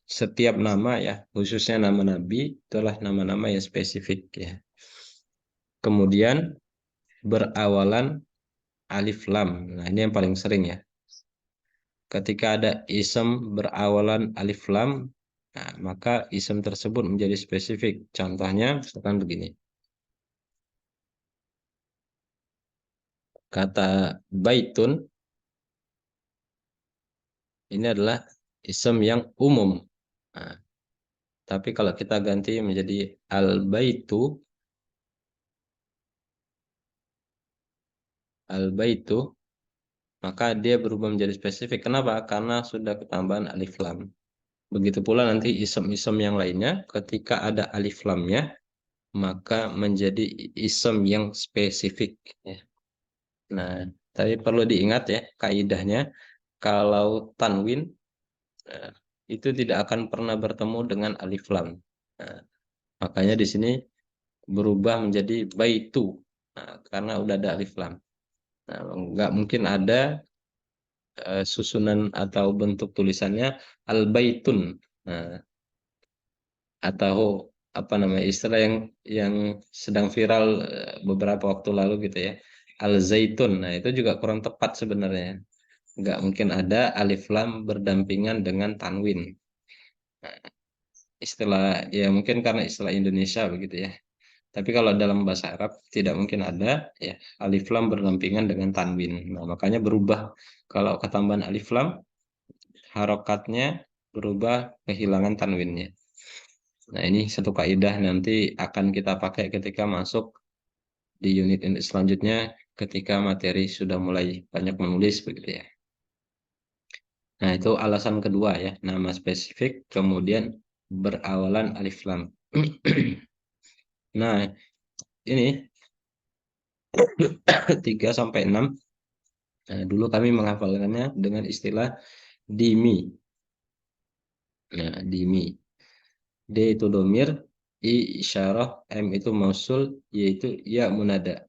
setiap nama ya, khususnya nama nabi, itulah nama-nama yang spesifik ya. Kemudian berawalan alif lam. Nah, ini yang paling sering ya. Ketika ada isem berawalan alif lam, nah, maka isem tersebut menjadi spesifik. Contohnya misalkan begini. Kata baitun ini adalah isem yang umum. Nah, tapi kalau kita ganti menjadi al-baitu, maka dia berubah menjadi spesifik. Kenapa? Karena sudah ketambahan alif lam. Begitu pula nanti isem-isem yang lainnya, ketika ada alif lamnya, maka menjadi isem yang spesifik. Ya. Nah, tapi perlu diingat ya, kaidahnya, kalau tanwin, eh, itu tidak akan pernah bertemu dengan alif lam. Nah, makanya di sini berubah menjadi baitu, nah, karena udah ada alif lam. Nah, nggak mungkin ada susunan atau bentuk tulisannya al-baitun. Nah, atau apa namanya istilah yang sedang viral beberapa waktu lalu gitu ya, al-zaitun. Nah, itu juga kurang tepat sebenarnya. Nggak mungkin ada alif lam berdampingan dengan tanwin. Nah, istilah ya mungkin karena istilah Indonesia begitu ya. Tapi kalau dalam bahasa Arab tidak mungkin ada ya alif lam berdampingan dengan tanwin. Nah, makanya berubah kalau ketambahan alif lam harokatnya berubah kehilangan tanwinnya. Nah, ini satu kaidah nanti akan kita pakai ketika masuk di unit selanjutnya ketika materi sudah mulai banyak menulis begitu ya. Nah, itu alasan kedua ya, nama spesifik kemudian berawalan alif lam. Nah, ini 3 sampai 6. Nah, dulu kami menghafalkannya dengan istilah dimi. Nah, dimi. D itu domir, I isyarah, M itu mausul, Y itu ya munada.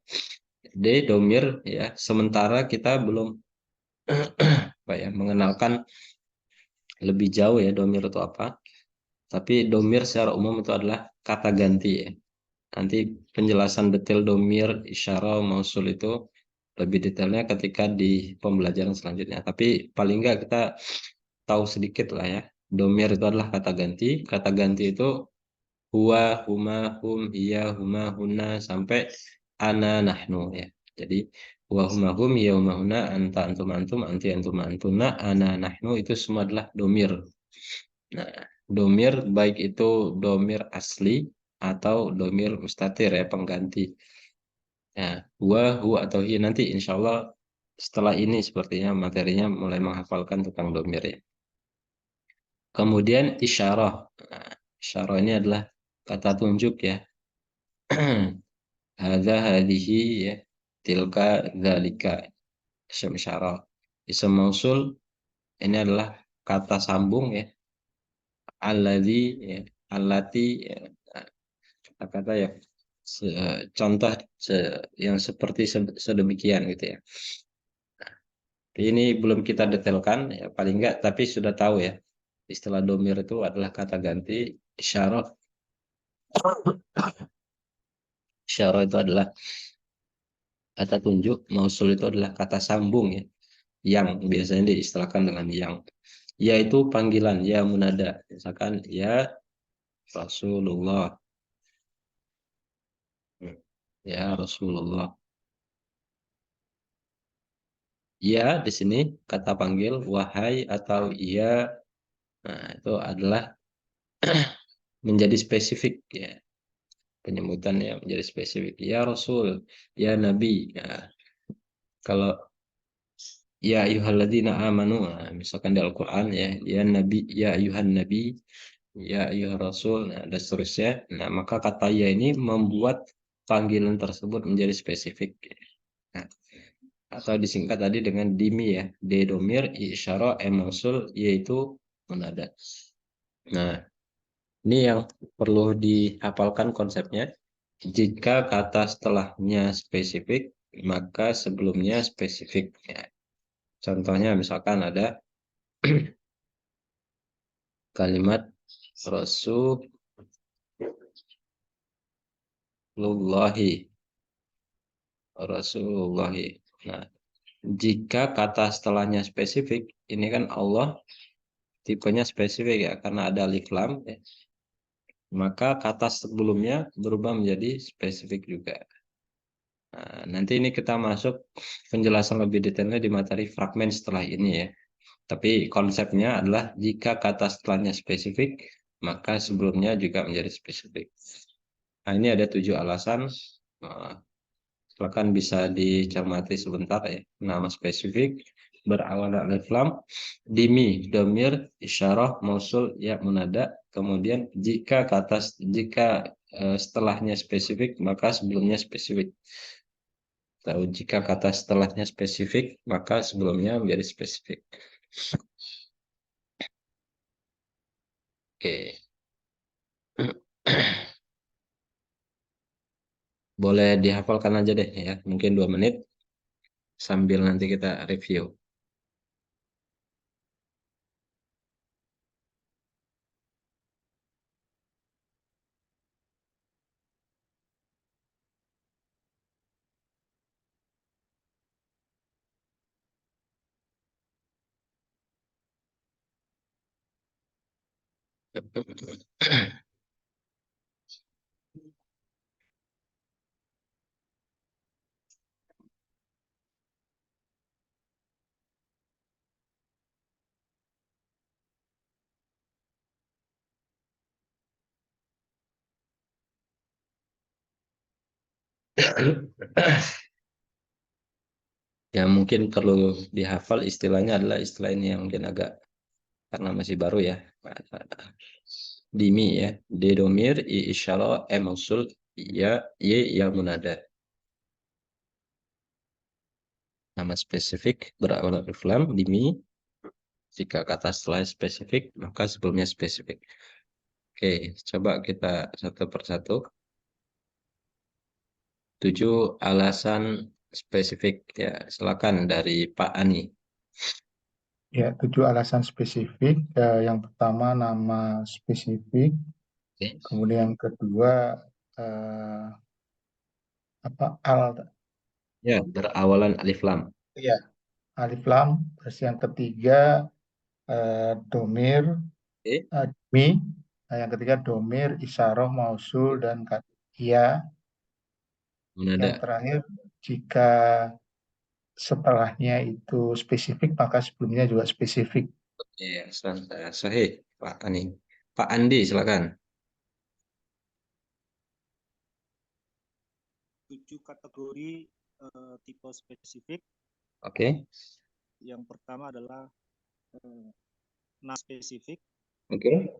D domir ya, sementara kita belum apa ya, mengenalkan lebih jauh ya domir itu apa. Tapi domir secara umum itu adalah kata ganti ya. Nanti penjelasan detail domir, isyarah, mausul itu lebih detailnya ketika di pembelajaran selanjutnya. Tapi paling enggak kita tahu sedikit lah ya. Domir itu adalah kata ganti. Kata ganti itu huwa, huma, hum, iya, huma, huna, sampai ana, nahnu ya. Jadi huwa, huma, hum, iya, huma, huna, anta, antum, antum, anti, antum, antuna, ana, nahnu itu semua adalah domir. Nah, domir baik itu domir asli atau domir mustatir ya, pengganti. Nah, hu atau hi nanti insya Allah setelah ini sepertinya materinya mulai menghafalkan tentang domir ya. Kemudian isyarah. Nah, isyarah ini adalah kata tunjuk ya. Hadza hadhihi ya. Tilka dzalika. Ism isyarah. Ism mausul ini adalah kata sambung ya. Alladzi ya. Allati ya. Kata ya. Contoh yang seperti sedemikian gitu ya. Ini belum kita detailkan ya paling enggak tapi sudah tahu ya. Istilah domir itu adalah kata ganti, isyarah. Isyarah itu adalah kata tunjuk, mausul itu adalah kata sambung ya. Yang biasanya diistilahkan dengan yang. Yaitu panggilan, ya munada. Misalkan ya Rasulullah. Ya Rasulullah. Ya di sini kata panggil wahai atau iya, nah itu adalah menjadi spesifik ya. Penyebutannya menjadi spesifik. Ya Rasul, ya Nabi. Nah, kalau ya ayyuhalladzina amanu, nah, misalkan di Al-Qur'an ya, ya Nabi, ya ayyuhan Nabi, ya ayyuhar Rasul, nah, dan seterusnya. Nah, maka kata ya ini membuat panggilan tersebut menjadi spesifik. Nah, atau disingkat tadi dengan dimi ya, d domir, i isyara, m mausul, yaitu munada. Nah, ini yang perlu dihafalkan konsepnya. Jika kata setelahnya spesifik, maka sebelumnya spesifik. Ya. Contohnya misalkan ada kalimat Rasulullahi. Rasulullahi. Nah, jika kata setelahnya spesifik, ini kan Allah tipenya spesifik ya, karena ada alif lam, ya. Maka kata sebelumnya berubah menjadi spesifik juga. Nah, nanti ini kita masuk penjelasan lebih detailnya di materi fragmen setelah ini ya. Tapi konsepnya adalah jika kata setelahnya spesifik, maka sebelumnya juga menjadi spesifik. Nah, ini ada 7 alasan. Silakan bisa dicermati sebentar ya. Nama spesifik berawal dari alif lam, dimi, domir, isyarah, mausul, ya munada. Kemudian jika setelahnya spesifik, maka sebelumnya spesifik. Tahu jika kata setelahnya spesifik, maka sebelumnya menjadi spesifik. Oke. Boleh dihafalkan aja deh ya. Mungkin 2 menit sambil nanti kita review. Yang mungkin perlu dihafal istilahnya adalah istilah ini yang mungkin agak karena masih baru ya. Dimi ya. D domir, I isyara, M mausul, ya, Y yang munada. Nama spesifik berawal dari lam, dimi. Jika kata setelah spesifik, maka sebelumnya spesifik. Oke, coba kita satu persatu. 7 alasan spesifik ya. Silakan dari Pak Ani. Ya, 7 alasan spesifik. Yang pertama nama spesifik, Oke. kemudian yang kedua Ya, berawalan alif lam. ya, alif lam. Terus yang ketiga domir, Oke. mi. Nah, yang ketiga domir, isyarah, mausul dan ya. Yang Munada. terakhir jika setelahnya itu spesifik maka sebelumnya juga spesifik. Ya, sahih Pak Ani. Pak Andi silakan. 7 kategori tipe spesifik. Oke. Yang pertama adalah nas spesifik. Oke.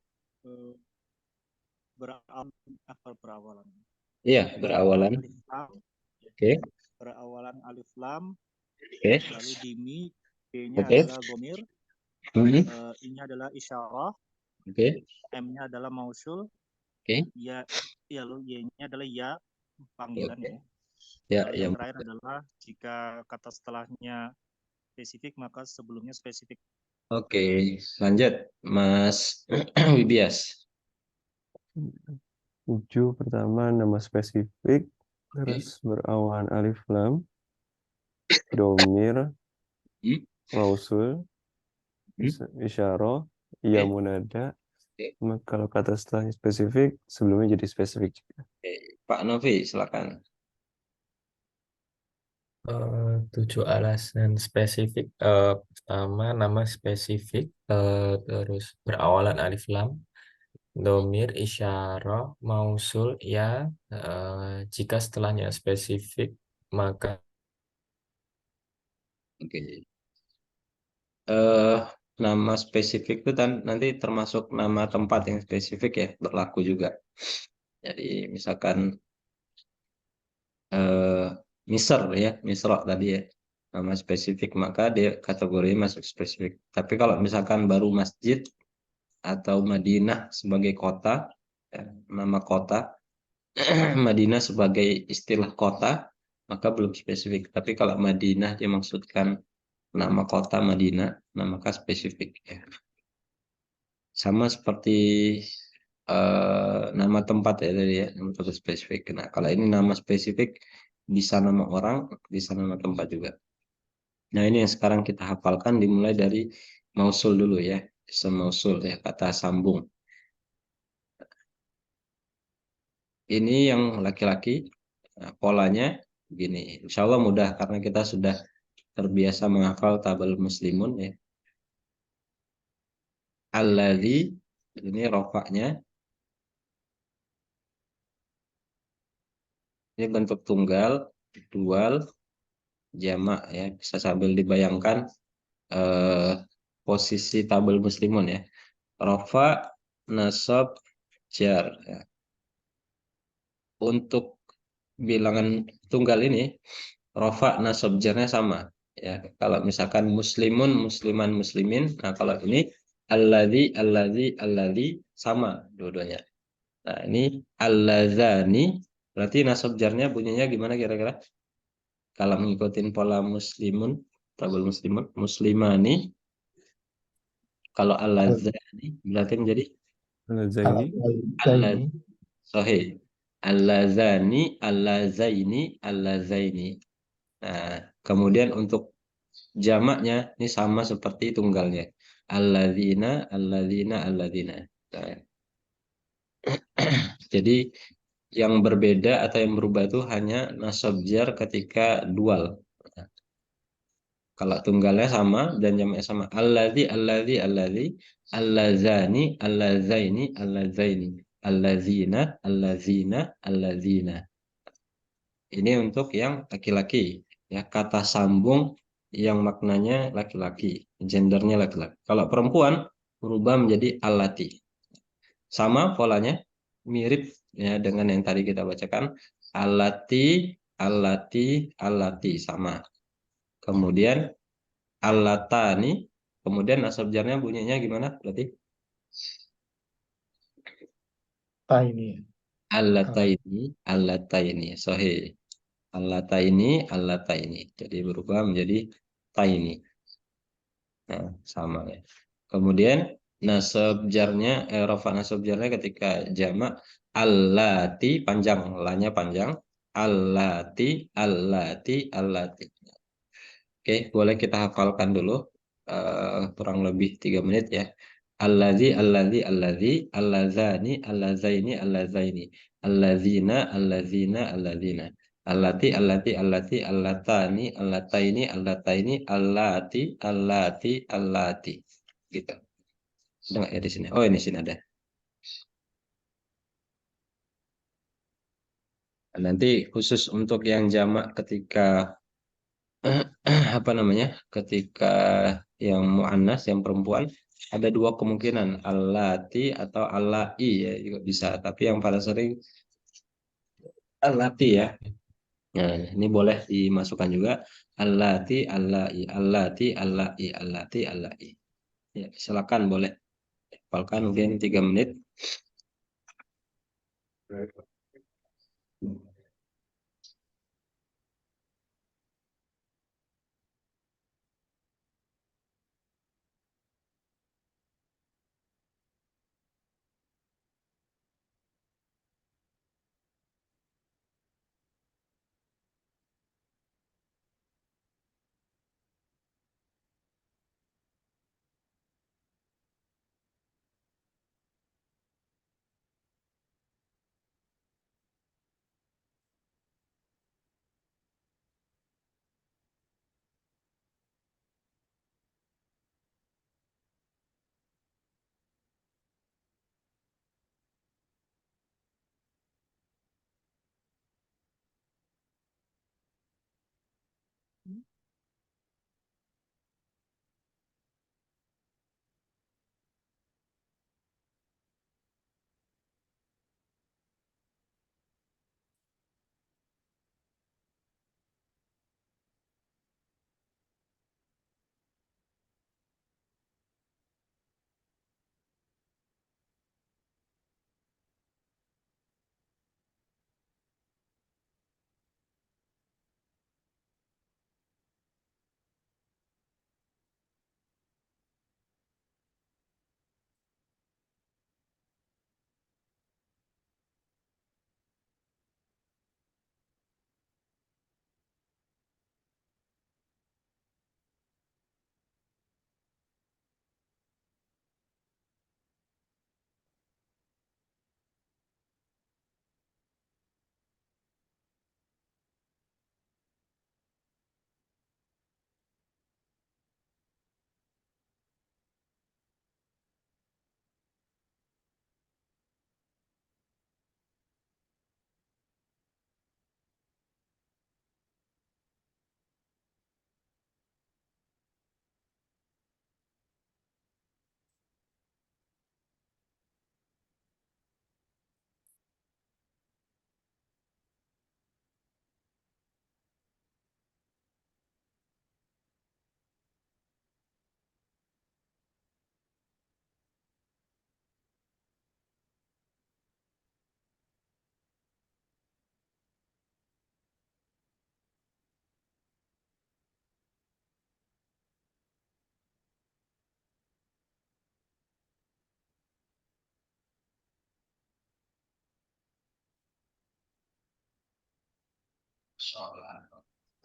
Berawalan. Iya, berawalan. Alif lam. Oke. Berawalan alif lam. Oke. Lalu dimi, B-nya Oke. adalah gomir, I-nya adalah isyarah, Oke. M-nya adalah mausul, Oke. ya, lalu Y-nya adalah ya, panggilan ya. Ya, Lalu yang yang terakhir adalah jika kata setelahnya spesifik maka sebelumnya spesifik. Oke, lanjut Mas Wibias. 7 pertama nama spesifik, terus berawal alif lam, domir, mausul, isyarah, ya munada. Kalau kata setelahnya spesifik, sebelumnya jadi spesifik juga. Pak Novi, silakan. 7 alasan spesifik. Pertama nama spesifik, terus berawalan alif lam, domir, isyarah, mausul, ya. Jika setelahnya spesifik maka Oke. Nama spesifik itu nanti termasuk nama tempat yang spesifik ya, berlaku juga. Jadi misalkan Misr ya, Misra tadi ya, nama spesifik maka dia kategori masuk spesifik. Tapi kalau misalkan baru masjid atau Madinah sebagai kota, ya, nama kota, Madinah sebagai istilah kota, maka belum spesifik. Tapi kalau Madinah dimaksudkan nama kota Madinah, maka spesifik ya. Sama seperti nama tempat ya tadi ya, nama tempat spesifik. Nah, kalau ini nama spesifik bisa nama orang, bisa nama tempat juga. Nah, ini yang sekarang kita hafalkan dimulai dari mausul dulu ya. Isim mausul ya, kata sambung. Ini yang laki-laki. Nah, polanya gini. Insya Allah mudah karena kita sudah terbiasa menghafal tabel muslimun ya. Alladzi, ini rofaknya. Ini bentuk tunggal, dual, jamak ya. Bisa sambil dibayangkan eh, posisi tabel muslimun ya. Rofa, nasab, jar. Ya. Untuk bilangan tunggal ini, rofa nasab jarnya sama. Ya, kalau misalkan muslimun, musliman, muslimin. Nah, kalau ini alladzi sama dua-duanya. Nah, ini alladzani berarti nasab jarnya bunyinya gimana kira-kira? Kalau mengikuti pola muslimun, tabel muslimun, muslimani. Kalau alladzani berarti menjadi Al-Zaini. allaz sahih. Allazani, allazaini, allazaini. Nah, kemudian untuk jamaknya ini sama seperti tunggalnya. Alladzina, alladzina, alladzina. Nah, jadi yang berbeda atau yang berubah itu hanya nasab jar ketika dual. Nah, kalau tunggalnya sama dan jamaknya sama. Alladzi, alladzi, alladzi, allazani, allazaini, allazaini, allazina, allazina, allazina. Ini untuk yang laki-laki. Ya, kata sambung yang maknanya laki-laki, gendernya laki-laki. Kalau perempuan berubah menjadi alati. Sama polanya, mirip ya dengan yang tadi kita bacakan. Alati, alati, alati sama. Kemudian alatani, kemudian nasab jarnya bunyinya gimana? Berarti Ini. alataini, alataini. Sahih. Alataini, alataini. Jadi berubah menjadi taini. Nah, sama ya. Kemudian nasab jarnya, rafa nasab jarnya ketika jamak allati panjang, lanya panjang, allati, allati, allati. Oke, boleh kita hafalkan dulu kurang lebih 3 menit ya. Allazi, allazi, allazi, allazani, allazaini, allazaini, allazina, allazina, allazina. Allati, allati, allati, allatani, allataini, allataini, allati, allati, allati. Gitu. Ada nggak ya di sini? Oh, ini sini ada. Nanti khusus untuk yang jamak ketika apa namanya? Ketika yang muannas, yang perempuan ada dua kemungkinan, allati atau allai ya juga bisa. Tapi yang paling sering allati ya. Nah, ini boleh dimasukkan juga allati, allai, allati, allai, allati, allai. Ya, silakan boleh. Hafalkan mungkin 3 menit.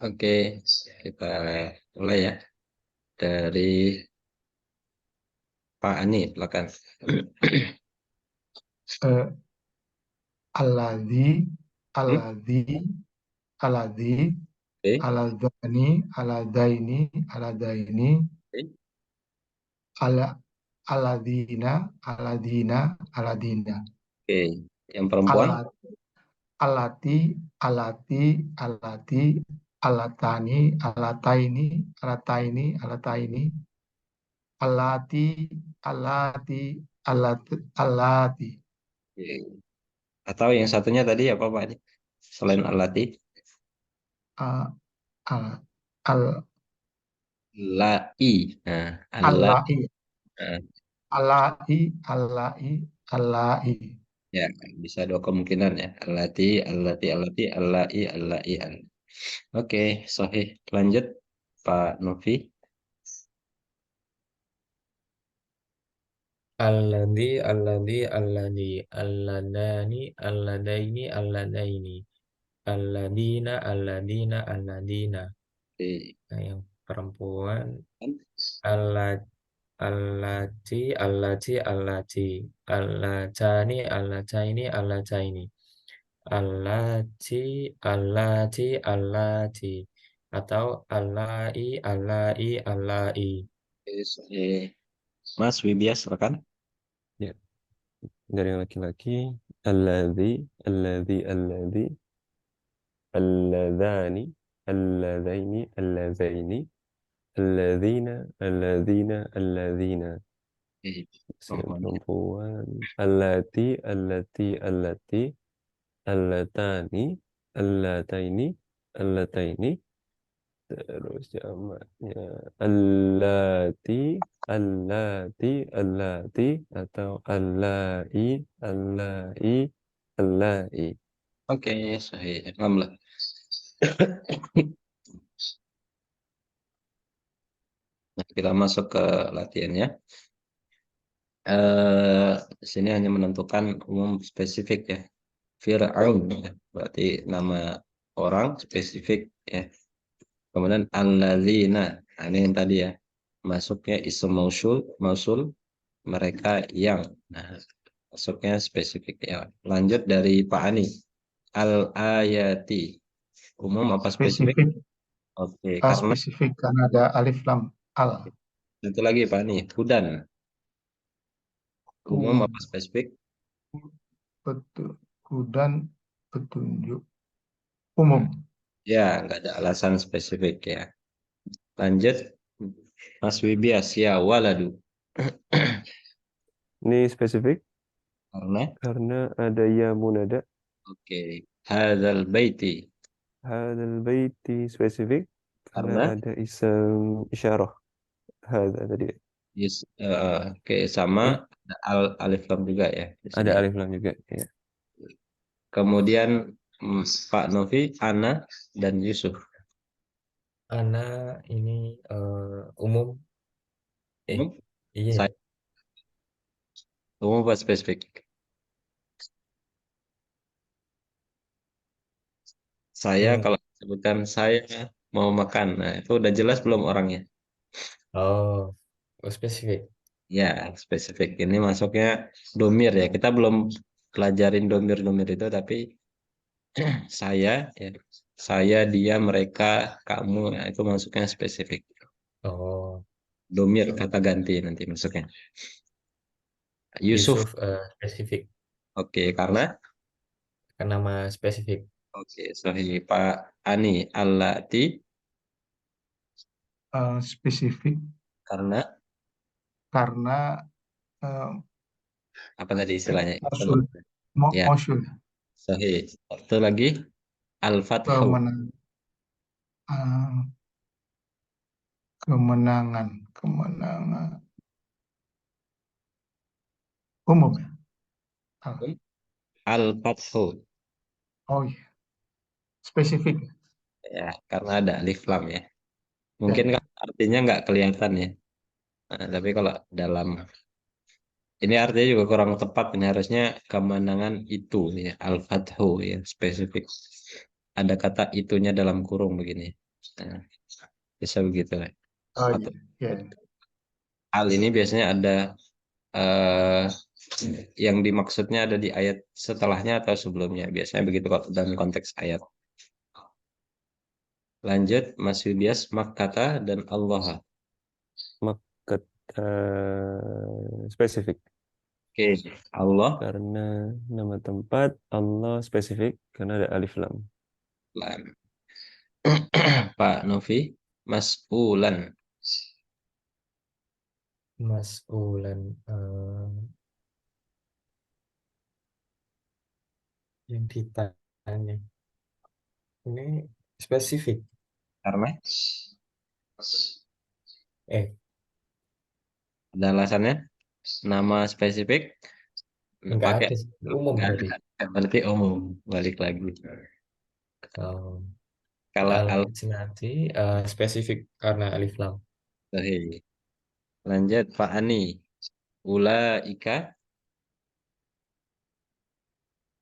Oke, kita mulai ya dari Pak Ani, silakan. Eh, Alladzi, alladzi, alladzi, Oke, aladzani, aladaini, aladaini, oke. ala, aladina, aladina, aladina. Oke. Yang perempuan, Alat, alati, alati, alati, alatani, alataini, alataini, alataini, alati, alati, alati. oke. Atau yang satunya tadi apa Pak Ani? Selain alati, A- al, al, lai. Nah, Allah. alai, Nah, alai, alai, alai. ya, bisa dua kemungkinan ya. Alati, alati, alati, allai, allai, allai. Oke, sahih. Lanjut Pak Novi. Alladzi, alladzi, alladzi, alladani, alladaini, alladaini, alladina, alladina, alladina. Oke. Nah, yang perempuan, Allah, allati, allati, allati, allacani, allacaini, allacaini, allati, allati, allati, atau allai, allai, allai. Oke, sahih. Mas Wibias, silakan. Ya, dari yang laki-laki, alladzi, alladzi, alladzi, alladzani, alladzaini, alladzaini, alladzina, alladzina, alladzina. Oke, Yang perempuan. perempuan, allati, allati, allati, allatani, allataini, allataini. Terus jamaknya allati, allati, allati, atau allai, allai, allai. Oke, sahih. Alhamdulillah. Nah, kita masuk ke latihannya. Di sini hanya menentukan umum spesifik ya. Fir'aun ya. Berarti nama orang spesifik ya. Kemudian alladzina. Nah, ini yang tadi ya. Masuknya isim mausul mereka yang. Nah, masuknya spesifik ya. Lanjut dari Pak Ani. Al-ayati. Umum apa spesifik? Spesifik, Oke, karena spesifik karena ada alif lam al. itu lagi Pak Ani. Hudan. Umum Umum, apa spesifik? betul, hudan, petunjuk. Umum, Ya, nggak ada alasan spesifik ya. Lanjut, Mas Wibias ya waladu. Ini spesifik Karena, karena ada ya munada. oke, hadzal baiti. Hadzal baiti spesifik karena Karena, ada ism isyarah. Hadza tadi. oke, sama Hmm? ada alif lam juga ya di Ada sini. alif lam juga. Ya. Kemudian Pak Novi, Ana dan Yusuf. Ana ini umum. Umum, Iya. saya umum apa spesifik? Saya Umum. kalau sebutkan saya mau makan, nah itu udah jelas belum orangnya? Oh, spesifik. Ya, spesifik. Ini masuknya domir ya. Kita belum pelajarin domir-domir itu, tapi saya, ya, saya, dia, mereka, kamu, nah, itu masuknya spesifik. Oh, Domir kata ganti nanti masuknya. Yusuf, Yusuf spesifik. oke, karena Kan nama spesifik. oke, sorry Pak Ani, Allati, spesifik karena karena eh, apa tadi istilahnya? mosul, Ya, mosul, sorry. Satu lagi, Al-Fathu. eh, kemenangan, kemenangan umum ya. Al-Fathu. Oh iya, spesifik. Ya, karena ada alif lam ya. Ya, Mungkin ya. kan artinya nggak kelihatan ya. Nah, tapi kalau dalam ini artinya juga kurang tepat. Ini harusnya kemenangan itu ya. Al-Fathu ya, spesifik. ada kata itunya dalam kurung begini. Nah, bisa begitu. Oh Atau iya, iya. al ini biasanya ada eh, yang dimaksudnya ada di ayat setelahnya atau sebelumnya. Biasanya begitu kalau dalam konteks ayat. Lanjut, Mas Yudias, Makkata dan Allah. Makkah spesifik Oke, Allah, karena nama tempat, Allah spesifik karena ada alif lam. lam. Pak Novi, Mas'ulan. Mas'ulan yang ditanya ini spesifik. Karena Eh, ada alasannya. Nama spesifik enggak pakai ada sih. Umum nggak tadi. ada. Berarti umum. Balik lagi. Oh, Kalau al nanti spesifik karena alif lam. sahih. Lanjut, Pak Ani. Ulaika.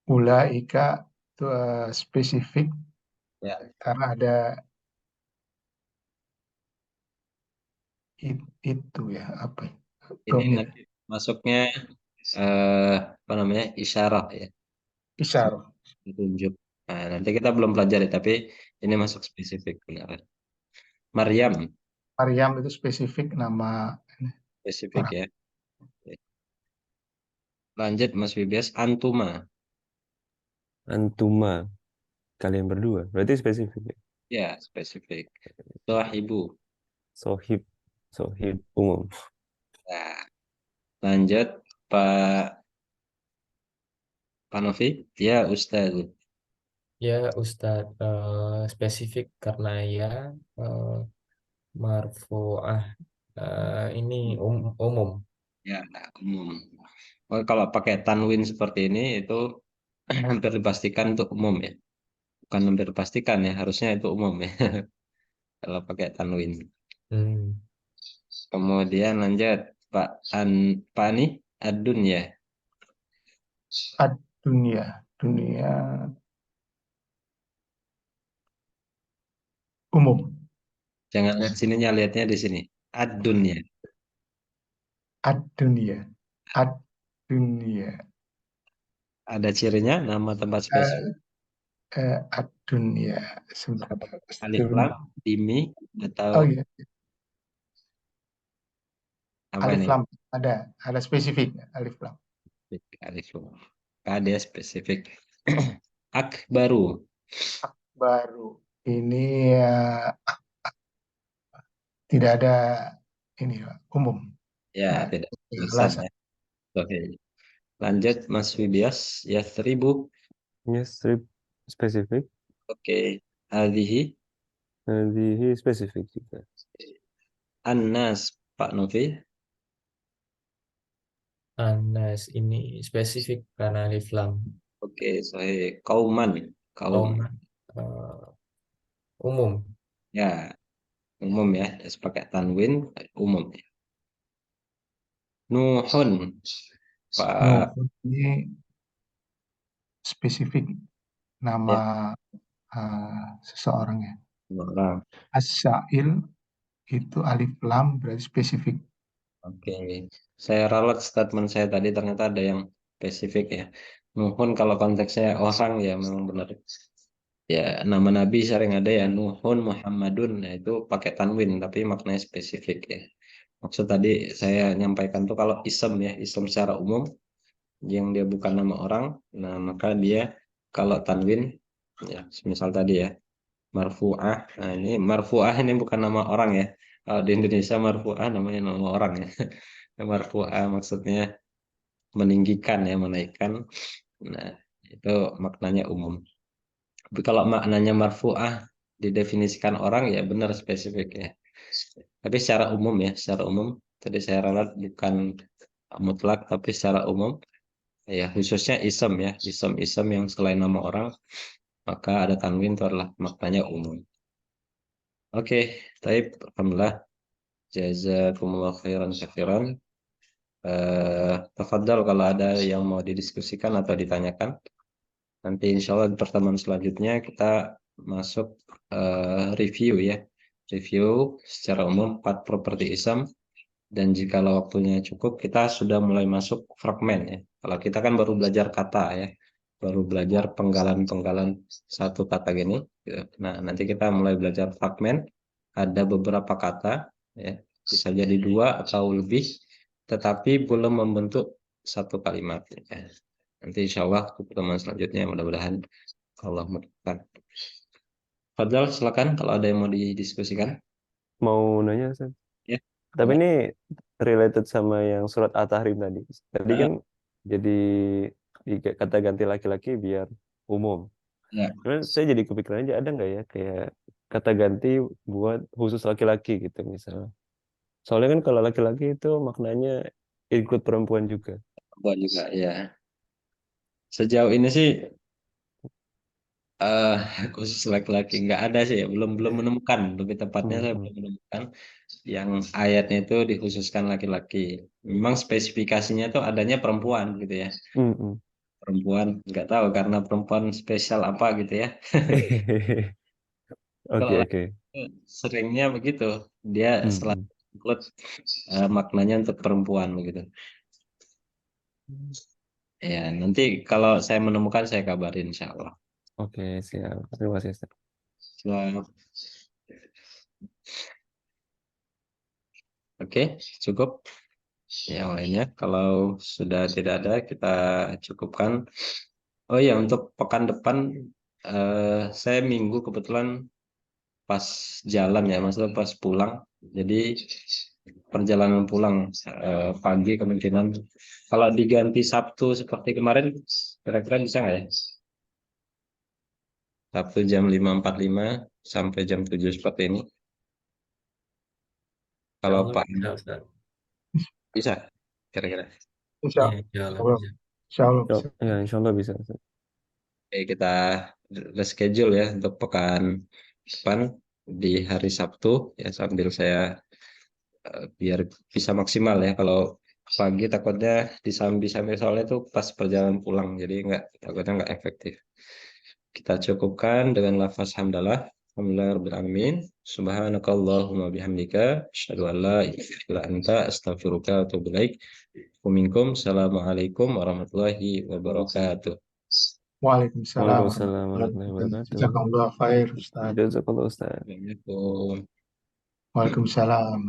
Ulaika itu spesifik Ya, karena ada itu ya apa ya, ini domir nanti masuknya apa namanya, isyarah ya, isyarah. tunjuk. Nah, nanti kita belum pelajari, tapi ini masuk spesifik benar. Maryam, Maryam itu spesifik nama spesifik orang. ya. Lanjut Mas Wibias, Antuma. Antuma, kalian berdua. Berarti spesifik ya. Ya, spesifik. Sohibu. Sohib, sohib umum. Nah, lanjut Pak Panovi. Ya, Ustaz. Ya Ustadz spesifik karena ya eh, marfu'ah ini umum. Ya, umum. Oh, kalau pakai tanwin seperti ini itu hampir dipastikan untuk umum ya. Bukan hampir dipastikan ya, harusnya itu umum ya. Kalau pakai tanwin. Hmm. Kemudian lanjut Pak Ani Adun ya. Dunia, dunia umum. Jangan lihat sininya, lihatnya di sini. Adun ya. Dunia, dunia, Ada cirinya nama tempat spesifik. dunia. Sebentar, Alif lam, dimi atau oh iya, apa alif ini? lam ada spesifik alif lam. Alif lam. Ada spesifik. Akbaru. Baru ini tidak ada ini Pak, umum. Ya, Nah, tidak alasan alasan ya. Oke. Lanjut Mas Wibias, Yathribu. Yes, strip spesifik. Oke. Hadhihi Hadhihi spesifik juga. Annas, Pak Novi. Anas ini spesifik karena alif lam. Oke, saya Kauman. Kaum. Om umum. Ya, umum ya. Pakai tanwin umum. Nuhun, Nuh Pak. ini spesifik nama Ya, seseorang ya. orang. As-Sa'il itu alif lam berarti spesifik. Oke, saya ralat statement saya tadi, ternyata ada yang spesifik ya. Nuhun kalau konteksnya orang ya memang benar. Ya, nama Nabi sering ada ya, Nuhun Muhammadun. Nah, itu pakai tanwin tapi maknanya spesifik ya. Maksud tadi saya nyampaikan tuh kalau isem ya, isem secara umum yang dia bukan nama orang, nah maka dia kalau tanwin ya, misal tadi ya, marfu'ah. Nah, ini marfu'ah ini bukan nama orang ya. Kalau di Indonesia marfu'ah namanya nama orang ya. Marfu'ah maksudnya meninggikan ya, menaikkan. Nah, itu maknanya umum. Tapi kalau maknanya marfu'ah didefinisikan orang ya benar spesifik ya. Tapi secara umum ya, secara umum tadi saya ralat bukan mutlak tapi secara umum ya, khususnya isem ya, isem-isem yang selain nama orang maka ada tanwin itu adalah maknanya umum. Oke, taib, alhamdulillah. Jazakumullah khairan katsiran. Tafadhal kalau ada yang mau didiskusikan atau ditanyakan. Nanti insya Allah di pertemuan selanjutnya kita masuk review ya. Review secara umum 4 properti ism, dan jikalau waktunya cukup kita sudah mulai masuk fragmen ya. Kalau kita kan baru belajar kata ya, baru belajar penggalan-penggalan satu kata gini gitu. Nah, nanti kita mulai belajar fragmen, ada beberapa kata ya, bisa jadi 2 atau lebih, tetapi belum membentuk satu kalimat ya. Nanti insya Allah pertemuan selanjutnya mudah-mudahan Allah mudahkan. Fadal, silakan kalau ada yang mau didiskusikan. Mau nanya, Ustaz. Ya. Tapi Boleh. ini related sama yang surat At-Tahrim tadi. Tadi kan jadi kata ganti laki-laki biar umum. Ya. Cuman saya jadi kepikiran aja, ada nggak ya kayak kata ganti buat khusus laki-laki gitu misalnya. Soalnya kan kalau laki-laki itu maknanya include perempuan juga. Buat juga ya. Sejauh ini sih eh khusus laki-laki nggak ada sih ya, belum menemukan, lebih tepatnya saya belum menemukan yang ayatnya itu dikhususkan laki-laki. Memang spesifikasinya tuh adanya perempuan gitu ya. Perempuan nggak tahu karena perempuan spesial apa gitu ya. Kalau Oke. laki seringnya begitu, dia selalu include maknanya untuk perempuan begitu. Ya, nanti kalau saya menemukan saya kabarin insya Allah. Oke, siap. Terima kasih, Ustaz. Siap. Oke, cukup. Yang lainnya, kalau sudah tidak ada, kita cukupkan. Oh iya, untuk pekan depan, saya minggu kebetulan pas jalan ya, maksudnya pas pulang. Jadi perjalanan pulang pagi kemungkinan. Kalau diganti Sabtu seperti kemarin, kira-kira bisa nggak ya? Sabtu jam 5.45 sampai jam 7 seperti ini. Kalau Insya Allah Pak bisa, Ustaz. bisa, kira-kira. Insya Iya, insya Allah Allah. bisa. Insya Allah bisa. Ya, insya Allah bisa, Ustaz. Oke, kita reschedule ya untuk pekan depan di hari Sabtu ya, sambil saya biar bisa maksimal ya. Kalau pagi takutnya disambi-sambi soalnya itu pas perjalanan pulang, jadi takutnya nggak efektif. Kita cukupkan dengan lafaz hamdalah. Alhamdulillahirabbil alamin. Subhanakallahumma bihamdika asyhadu an la ilaha illa anta astaghfiruka wa atubu ilaik. Assalamualaikum warahmatullahi wabarakatuh. Waalaikumsalam Waalaikumsalam warahmatullahi warahmatullahi wabarakatuh. wabarakatuh. Jazakallah khair, Ustaz. Jazakallah, Ustaz. Assalamualaikum. Waalaikumsalam.